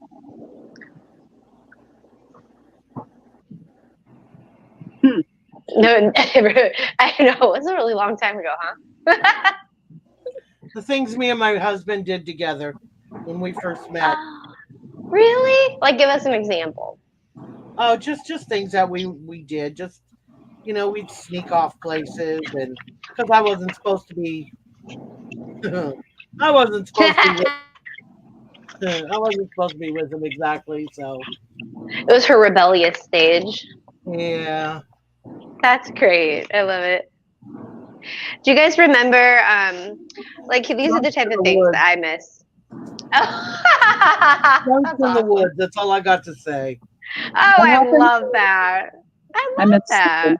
No, I know. It was a really long time ago, huh? The things me and my husband did together when we first met. Really? Like, give us an example. Oh, just things that we did. Just we'd sneak off places, and because I wasn't supposed to be, I wasn't supposed to be. I wasn't supposed to be with him exactly. So It was her rebellious stage. yeah. That's great. I love it. Do you guys remember, like, these are the type of things that I miss. Once That's in the awesome. woods. That's all I got to say. Oh, I love that. I I love miss that.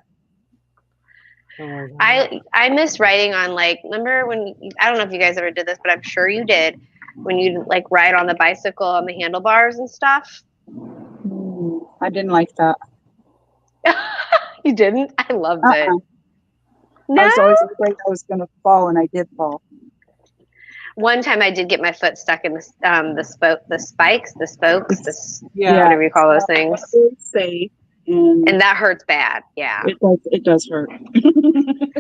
Oh, my God. I miss writing on, like, remember when, I don't know if you guys ever did this, but I'm sure you did, when you'd, like, ride on the bicycle on the handlebars and stuff. I didn't like that. You didn't? I loved it. I was No? always afraid I was going to fall, and I did fall. One time I did get my foot stuck in the spikes, the spokes, Yeah. whatever you call those things. It's safe, and And that hurts bad. Yeah. it does hurt.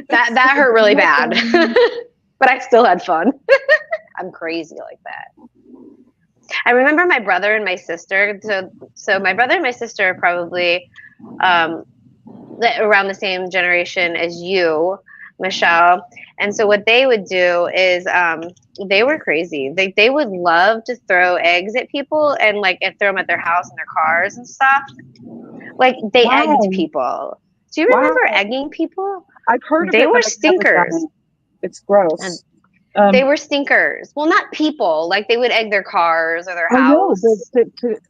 That hurt really bad. But I still had fun. I'm crazy like that. I remember my brother and my sister. So my brother and my sister are probably around the same generation as you, Michelle. And so what they would do is they were crazy. They would love to throw eggs at people and throw them at their house and their cars and stuff. Like they Wow. egged people. Do you remember egging people? I've heard of They it, were but I've never done stinkers. it. It's gross. They were stinkers. Well, not people. Like they would egg their cars or their I know, house.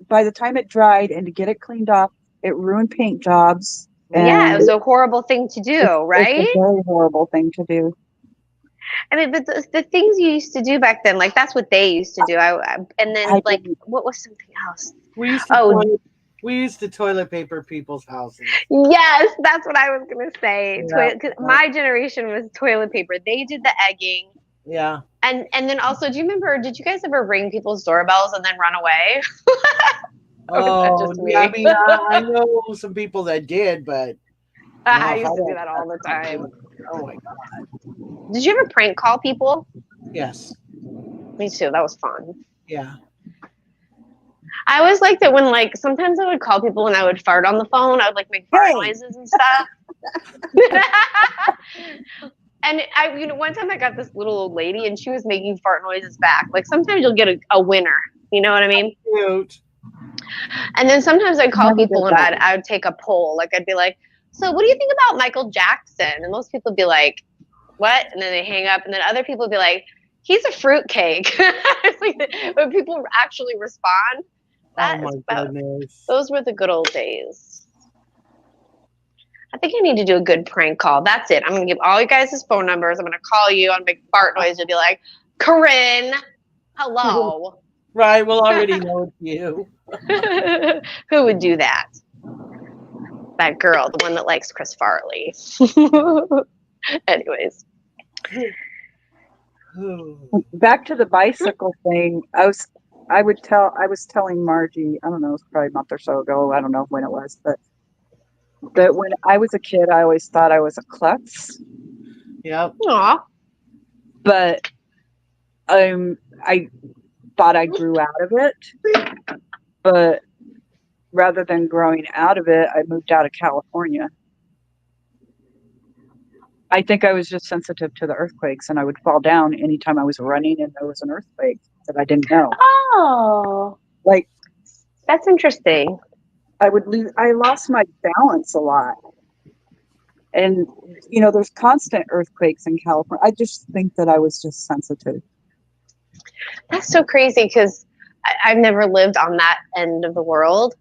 by the time it dried and to get it cleaned off, it ruined paint jobs. Yeah, it was a horrible thing to do, right? It's a very horrible thing to do. I mean, but the things you used to do back then, like that's what they used to do. And then what was something else? We used to toilet paper people's houses. Yes, that's what I was gonna say. Yeah. My generation was toilet paper. They did the egging. Yeah. And then also, do you remember? Did you guys ever ring people's doorbells and then run away? Or was that just me? Yeah, I mean, I know some people that did, but I used to do that all the time. Oh my God. Did you ever prank call people? Yes. Me too. That was fun. Yeah. I always liked it when sometimes I would call people and I would fart on the phone. I would make fart noises and stuff. And one time I got this little old lady and she was making fart noises back. Like sometimes you'll get a winner. You know what I mean? Cute. And then sometimes I'd call Never people did and that. I would take a poll. Like I'd be like, so what do you think about Michael Jackson? And most people would be like, what? And then they hang up. And then other people would be like, he's a fruitcake. It's like when people actually respond. Goodness. Those were the good old days. I think I need to do a good prank call. That's it. I'm going to give all you guys his phone numbers. I'm going to call you on big fart noise and be like, Corinne, hello. Right. We'll already know it's you. Who would do that? That girl, the one that likes Chris Farley. Anyways. Back to the bicycle thing. I was telling Margie, I don't know, it was probably a month or so ago. I don't know when it was, but that when I was a kid, I always thought I was a klutz. Yep. Aw. But I thought I grew out of it. But rather than growing out of it, I moved out of California. I think I was just sensitive to the earthquakes, and I would fall down anytime I was running and there was an earthquake that I didn't know. Oh, Like, that's interesting. I lost my balance a lot. And, there's constant earthquakes in California. I just think that I was just sensitive. That's so crazy because I've never lived on that end of the world.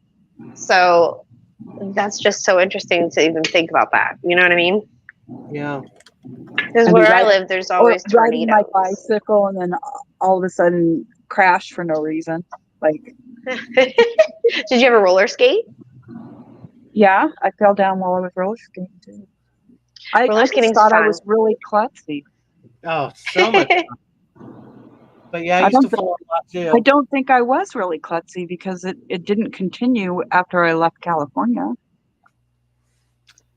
So that's just so interesting to even think about that. You know what I mean? Yeah. Because And where I live, there's always riding my tornadoes. bicycle and then all of a sudden crash for no reason. Like, Did you ever roller skate? yeah, I fell down while I was roller skating too. I Roller just skating's thought I fun. was really klutzy. Oh, so much fun. But yeah, I I used to don't thi- fall a lot too. I don't think I was really klutzy because it didn't continue after I left California.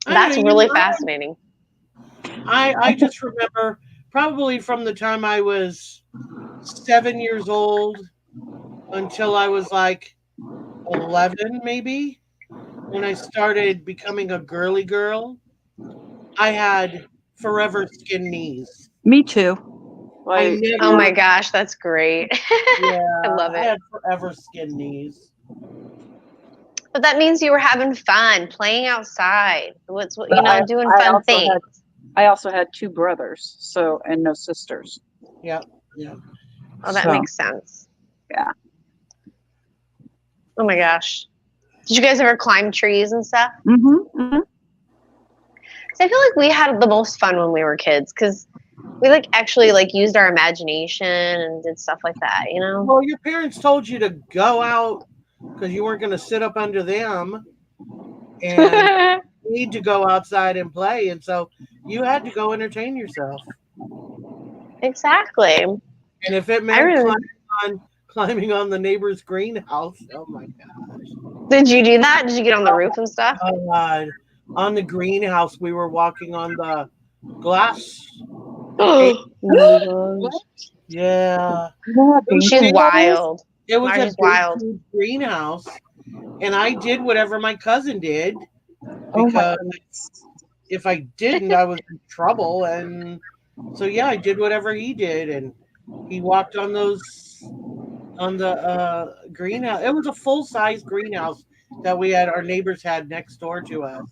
That's I really fascinating. I just remember probably from the time I was 7 years old until I was like 11, maybe, when I started becoming a girly girl, I had forever skin knees. Me too. I Like, never, Oh my gosh, that's great. yeah, I love I it. had forever skin knees. But that means you were having fun, playing outside. What's But doing I fun also things. I also had 2 brothers, and no sisters. Yeah, yeah. Oh, that So, makes sense. yeah. Oh my gosh. Did you guys ever climb trees and stuff? Mm-hmm, mm-hmm. 'Cause I feel like we had the most fun when we were kids because we actually used our imagination and did stuff like that, Well, your parents told you to go out because you weren't going to sit up under them, and you need to go outside and play, and so you had to go entertain yourself. Exactly. And if it I meant really climbing on the neighbor's greenhouse, oh my god! Did you do that? Did you get on the roof and stuff? Oh god! On the greenhouse, we were walking on the glass. Oh my gosh. Yeah, You know how She's dangerous that is? wild. it was a Margie's big wild. huge greenhouse, and I did whatever my cousin did Oh my because goodness. if I didn't, I was in trouble. And so, yeah, I did whatever he did, and he walked on the greenhouse. It was a full size greenhouse that our neighbors had next door to us.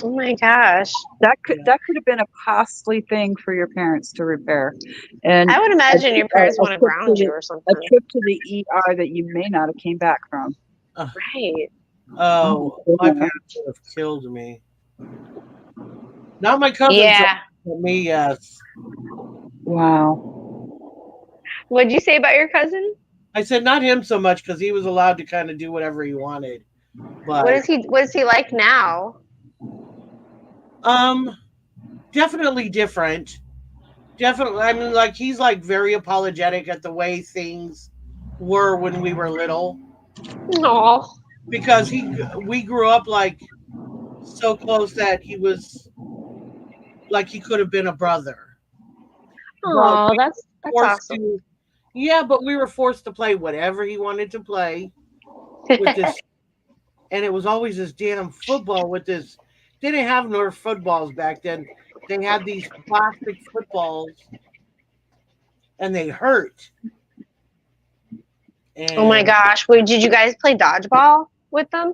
Oh my gosh. That could have been a costly thing for your parents to repair, and I would imagine your parents want to trip ground to you or a something. trip to the ER that you may not have came back from. Right. Oh, Oh, my yeah. parents would have killed me. Not my cousin, Yeah. but me, yes. Wow. What'd you say about your cousin? I said not him so much because he was allowed to kind of do whatever he wanted. But What is he like now? definitely different. Definitely, I mean, he's very apologetic at the way things were when we were little No. because we grew up so close that he was he could have been a brother. But Oh, that's forced awesome. to, yeah, but we were forced to play whatever he wanted to play with this, and it was always this damn football with this. They didn't have Nerf footballs back then. They had these plastic footballs, and they hurt. Oh my And gosh. Wait, did you guys play dodgeball with them?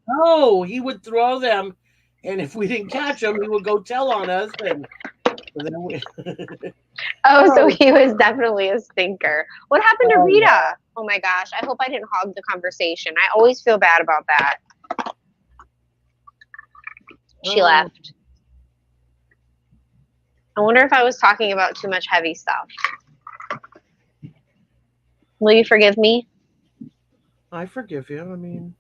no, he would throw them, and if we didn't catch them, he would go tell on us. And then Oh, so he was definitely a stinker. What happened to Oh, Rita? yeah. Oh my gosh. I hope I didn't hog the conversation. I always feel bad about that. She Oh. left. I wonder if I was talking about too much heavy stuff. Will you forgive me? I forgive you. I mean,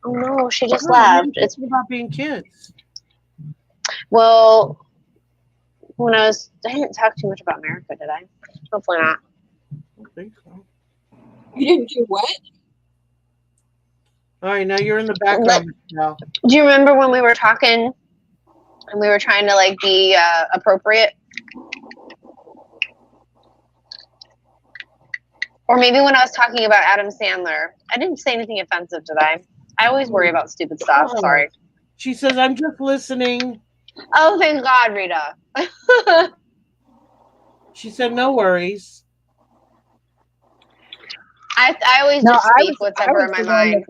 Oh no, she just No, left. it's about being kids. Well, I didn't talk too much about America, did I? Hopefully not. I don't think so. You didn't do what? All right, now you're in the background now. Do you remember when we were talking and we were trying to like be appropriate? Or maybe when I was talking about Adam Sandler. I didn't say anything offensive, did I? I always worry about stupid stuff. Oh. Sorry. She says, I'm just listening. Oh, thank God, Rita. She said, no worries. I always just speak whatever in my mind.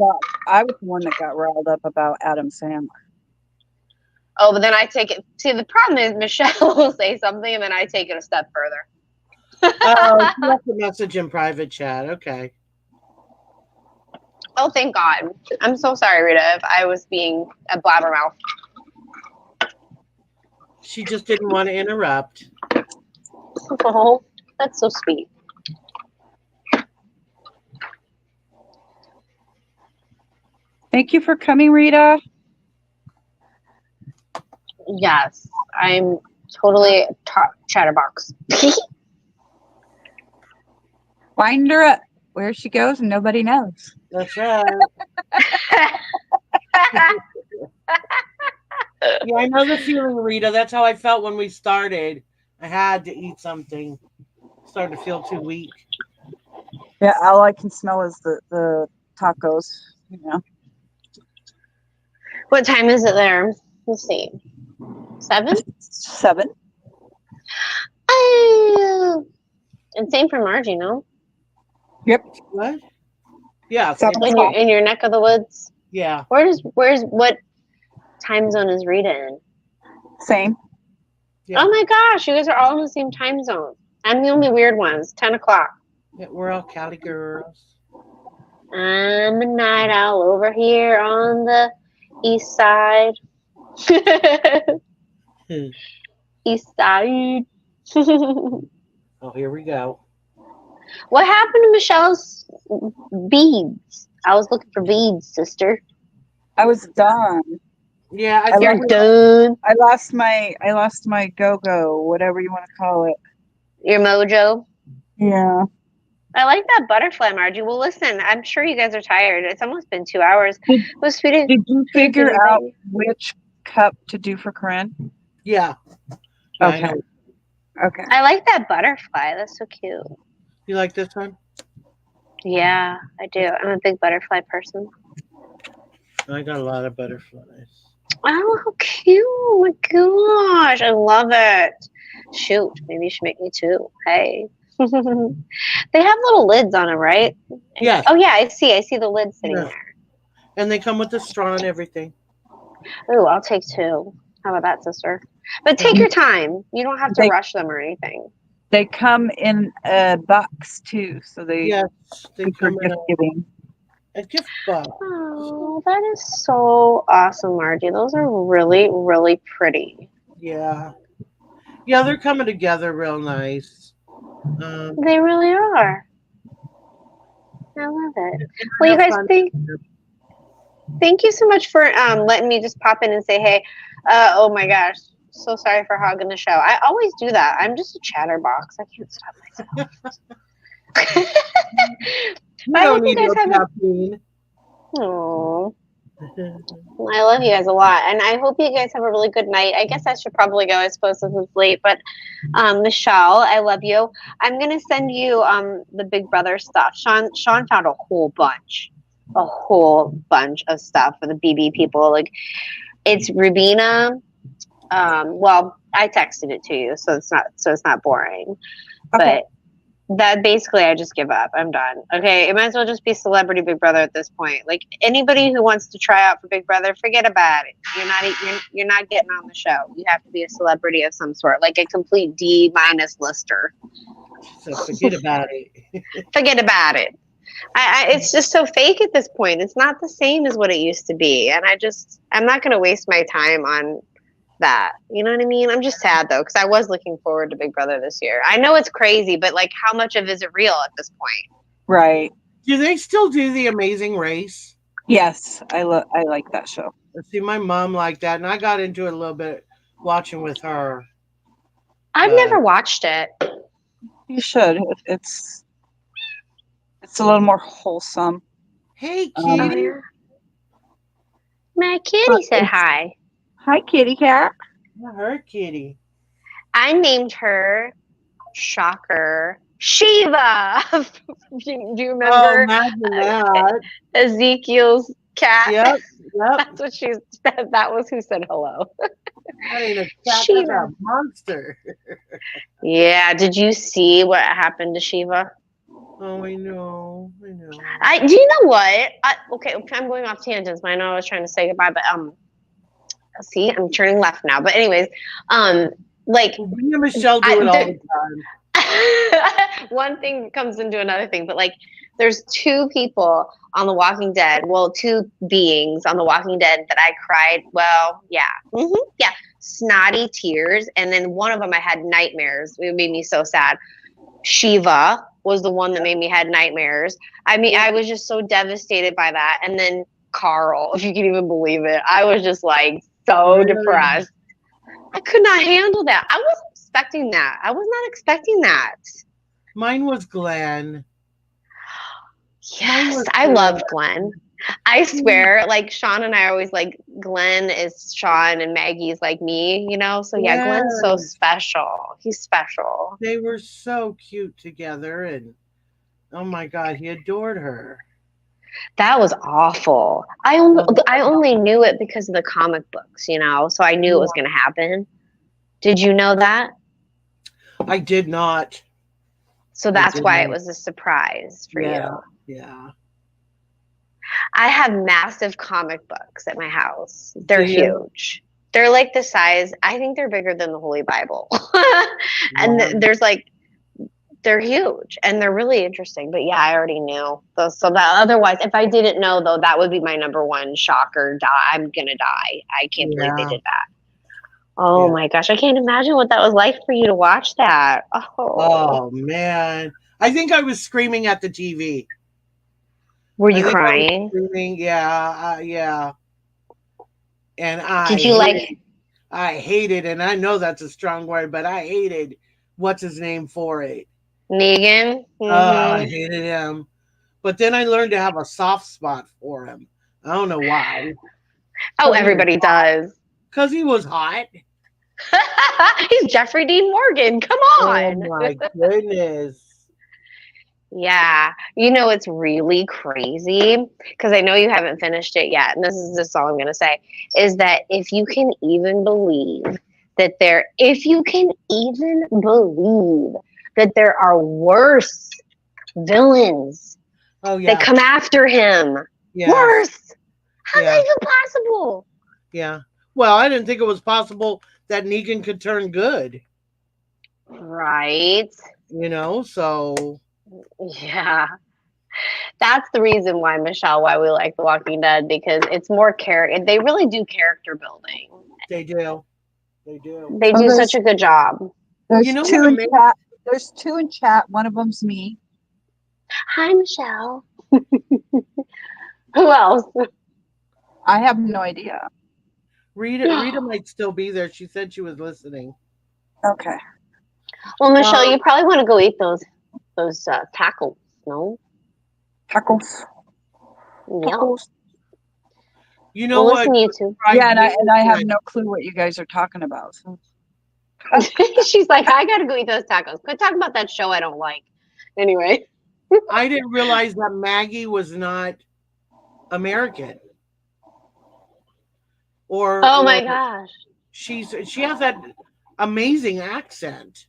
I was the one that got riled up about Adam Sandler. Oh, but then I take it. See, the problem is Michelle will say something and then I take it a step further. Oh, she left a message in private chat. Okay. Oh, thank God. I'm so sorry, Rita, if I was being a blabbermouth. She just didn't want to interrupt. Oh, that's so sweet. Thank you for coming, Rita. Yes, I'm totally top chatterbox. Wind her up. Where she goes, and nobody knows. That's right. Yeah, I know the feeling, Rita. That's how I felt when we started. I had to eat something. Starting to feel too weak. Yeah, all I can smell is the tacos. You know. What time is it there? Let's see. 7? 7. Oh, and same for Margie, no? Yep. What? Yeah. 7 In your neck of the woods. Yeah. What time zone is Rita in? Same. Yeah. Oh my gosh, you guys are all in the same time zone. I'm the only weird one. It's 10 o'clock. Yeah, we're all Cali girls. I'm a night owl over here on the east side. East side. Oh, here we go. What happened to Michelle's beads? I was looking for beads, sister. I was done. Yeah, You're done. I lost my go-go, whatever you want to call it. Your mojo. Yeah. I like that butterfly, Margie. Well, listen, I'm sure you guys are tired. It's almost been 2 hours. Did you figure out which cup to do for Corinne? Yeah. Okay. Okay. I like that butterfly. That's so cute. You like this one? Yeah, I do. I'm a big butterfly person. I got a lot of butterflies. Oh, how cute. Oh my gosh. I love it. Shoot, maybe you should make me two. Hey. They have little lids on them, right? Yes. Oh, yeah, I see the lid sitting Yeah. there. And they come with a straw and everything. Ooh, I'll take 2. How about that, sister? But take your time. You don't have to rush them or anything. They come in a box too, so they Yes, they for come in gift giving. a gift box. Oh, that is so awesome, Margie. Those are really, really pretty. Yeah. Yeah, they're coming together real nice. They really are. I love it. Well, you guys, thank you so much for letting me just pop in and say, hey, oh my gosh, so sorry for hogging the show. I always do that. I'm just a chatterbox. I can't stop myself. I hope you guys have Oh, I love you guys a lot, and I hope you guys have a really good night. I guess I should probably go. I suppose this is late, but Michelle, I love you. I'm gonna send you the Big Brother stuff. Sean found a whole bunch of stuff for the BB people. Like it's Rubina. Well, I texted it to you, so it's not boring, Okay. but. That basically, I just give up. I'm done. Okay, it might as well just be Celebrity Big Brother at this point. Like anybody who wants to try out for Big Brother, forget about it. You're not getting on the show. You have to be a celebrity of some sort, like a complete D- lister. So forget about it. Forget about it. It's just so fake at this point. It's not the same as what it used to be, and I'm not going to waste my time on that. You know what I mean? I'm just sad though, because I was looking forward to Big Brother this year. I know it's crazy, but like how much of it is it real at this point? Right. Do they still do the Amazing Race? Yes, I like that show. See, my mom liked that, and I got into it a little bit watching with her. I've But never watched it. You should. It's a little more wholesome. hey, Oh, Um, kitty. yeah. My but kitty said it's, hi. hi, kitty cat. Her kitty. I named her, shocker, Shiva. Do you Oh, remember imagine uh, that. Ezekiel's cat? Yep, yep. That's what she said. That was who said hello. That ain't a cat. That's Shiva. a monster. Yeah. Did you see what happened to Shiva? Oh, I know. I know. Do you know what? Okay, I'm going off tangents, but I know I was trying to say goodbye, but see, I'm turning left now. But anyways, like Well, me and Michelle do it all the time. one thing comes into another thing, but like there's two people on The Walking Dead, well, two beings on The Walking Dead that I cried, well, yeah, yeah, snotty tears, and then one of them I had nightmares. It made me so sad. Shiva was the one that made me had nightmares. I mean, I was just so devastated by that. And then Carl, if you can even believe it, I was just like so Really? depressed. I could not handle that. I wasn't expecting that. I was not expecting that. Mine was Glenn. Yes, I loved Glenn. I swear, like Sean and I are always like, Glenn is Sean and Maggie's like me, you know? So yeah, Glenn's so Yes. special. He's special. They were so cute together, and oh my God, he adored her. That was awful. I only knew it because of the comic books, you know, so I knew it was going to happen. Did you know that? I did not. So that's why it was a surprise for you. Yeah. I have massive comic books at my house. They're Do you? huge. They're like the size, I think they're bigger than the Holy Bible. And Wow. there's like, they're huge and they're really interesting. But yeah, I already knew. So that otherwise, if I didn't know though, that would be my number one shocker. I'm gonna die. I can't believe they did that. Oh my gosh, I can't imagine what that was like for you to watch that. Oh man, I think I was screaming at the TV. Were I you think I was crying? screaming, yeah. And Did you like? I hated, and I know that's a strong word, but I hated what's his name for it. Negan? I hated him. But then I learned to have a soft spot for him. I don't know why. Oh, everybody does. Because he was hot. He's Jeffrey Dean Morgan. Come on. Oh my goodness. Yeah. You know, it's really crazy because I know you haven't finished it yet. And this is just all I'm going to say is that if you can even believe that there are worse villains that come after him. Yes. Worse. How's that even possible? Yeah. Well, I didn't think it was possible that Negan could turn good. Right. You know, so. Yeah. That's the reason why, Michelle, why we like The Walking Dead, because it's more character. They really do character building. They do. They do. They do such a good job. There's You know two what in amazing- chat. There's two in chat. One of them's me. Hi, Michelle. Who else? I have no idea. Rita might still be there. She said she was listening. Okay. Well, Michelle, you probably want to go eat those tacos, no? Tacos. Yeah. Tacos. You know Well, what? listen, YouTube. Yeah, and I have no clue what you guys are talking about. So. She's like, I gotta go eat those tacos. Quit talking about that show I don't like. Anyway. I didn't realize that Maggie was not American. Oh my gosh. She has that amazing accent.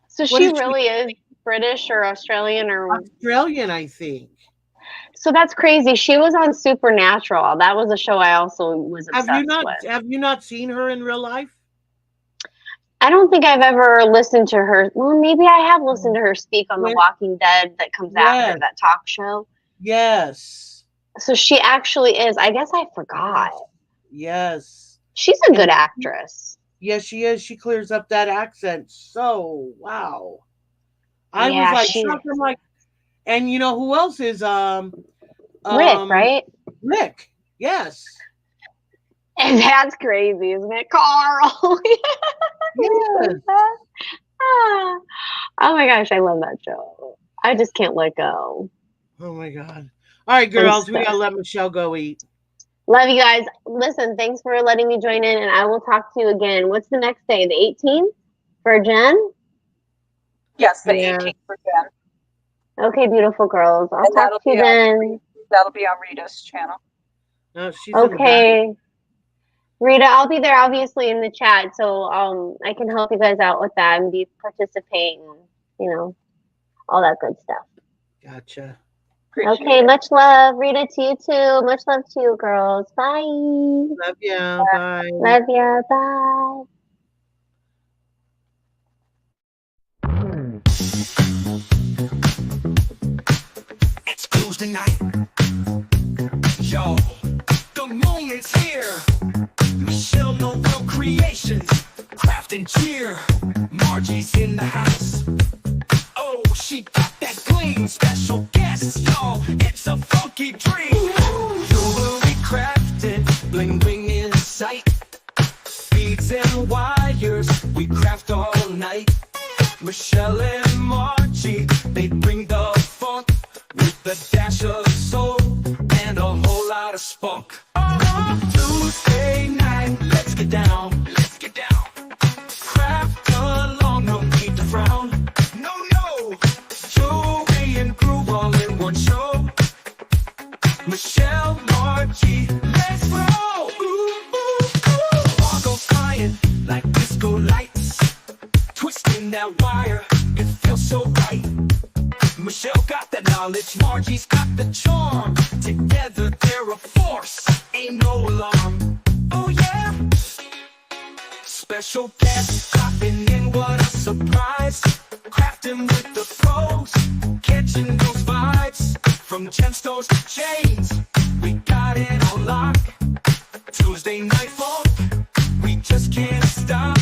So What she is she? really is British or Australian or Australian, I think. So that's crazy. She was on Supernatural. That was a show I also was obsessed with. Have you not seen her in real life? I don't think I've ever listened to her. Well, maybe I have listened to her speak on The Walking Dead that comes after that talk show. Yes. So she actually is. I guess I forgot. Yes. She's a good actress. Yes, she is. She clears up that accent. So, wow. I Yeah, was like, she shocked. I'm like, and you know who else is Rick, right? Rick. Yes. And that's crazy, isn't it, Carl? Yes. Ah. Oh my gosh, I love that show. I just can't let go. Oh my God. All right, girls, we gotta let Michelle go eat. Love you guys. Listen, thanks for letting me join in, and I will talk to you again. What's the next day? The 18th for Jen? Yes, the Yeah. 18th for Jen. Okay, beautiful girls. I'll And talk to you then. That'll be on Rita's channel. No, she's in the back. Okay. Rita, I'll be there obviously in the chat, so I can help you guys out with that and participate and, you know, all that good stuff. Gotcha. Appreciate Okay, it. much love. Rita, to you too. Much love to you, girls. Bye. Love ya. Bye. Love ya. Bye. It's Tuesday night. Yo, the moment's here. Michelle, no real creations. Craft and cheer. Margie's in the house. Oh, she got that clean. Special guest, y'all. It's a funky dream. Jewelry crafted. Bling bling in sight. Beads and wires. We craft all night. Michelle and Margie, they bring the funk with a dash of soul and a whole lot of spunk. Tuesday night, let's get down, let's get down. Craft along, no need to frown. No, no, jewelry and groove all in one show. Michelle, Margie, let's roll. Ooh, ooh, ooh. Sparkles flying like disco lights. Twisting that wire, it feels so right. Michelle got the knowledge, Margie's got the charm. Together they're a force, ain't no alarm. Oh yeah. Special guest dropping in, what a surprise. Crafting with the pros, catching those vibes. From gemstones to chains, we got it on lock. Tuesday night funk, we just can't stop.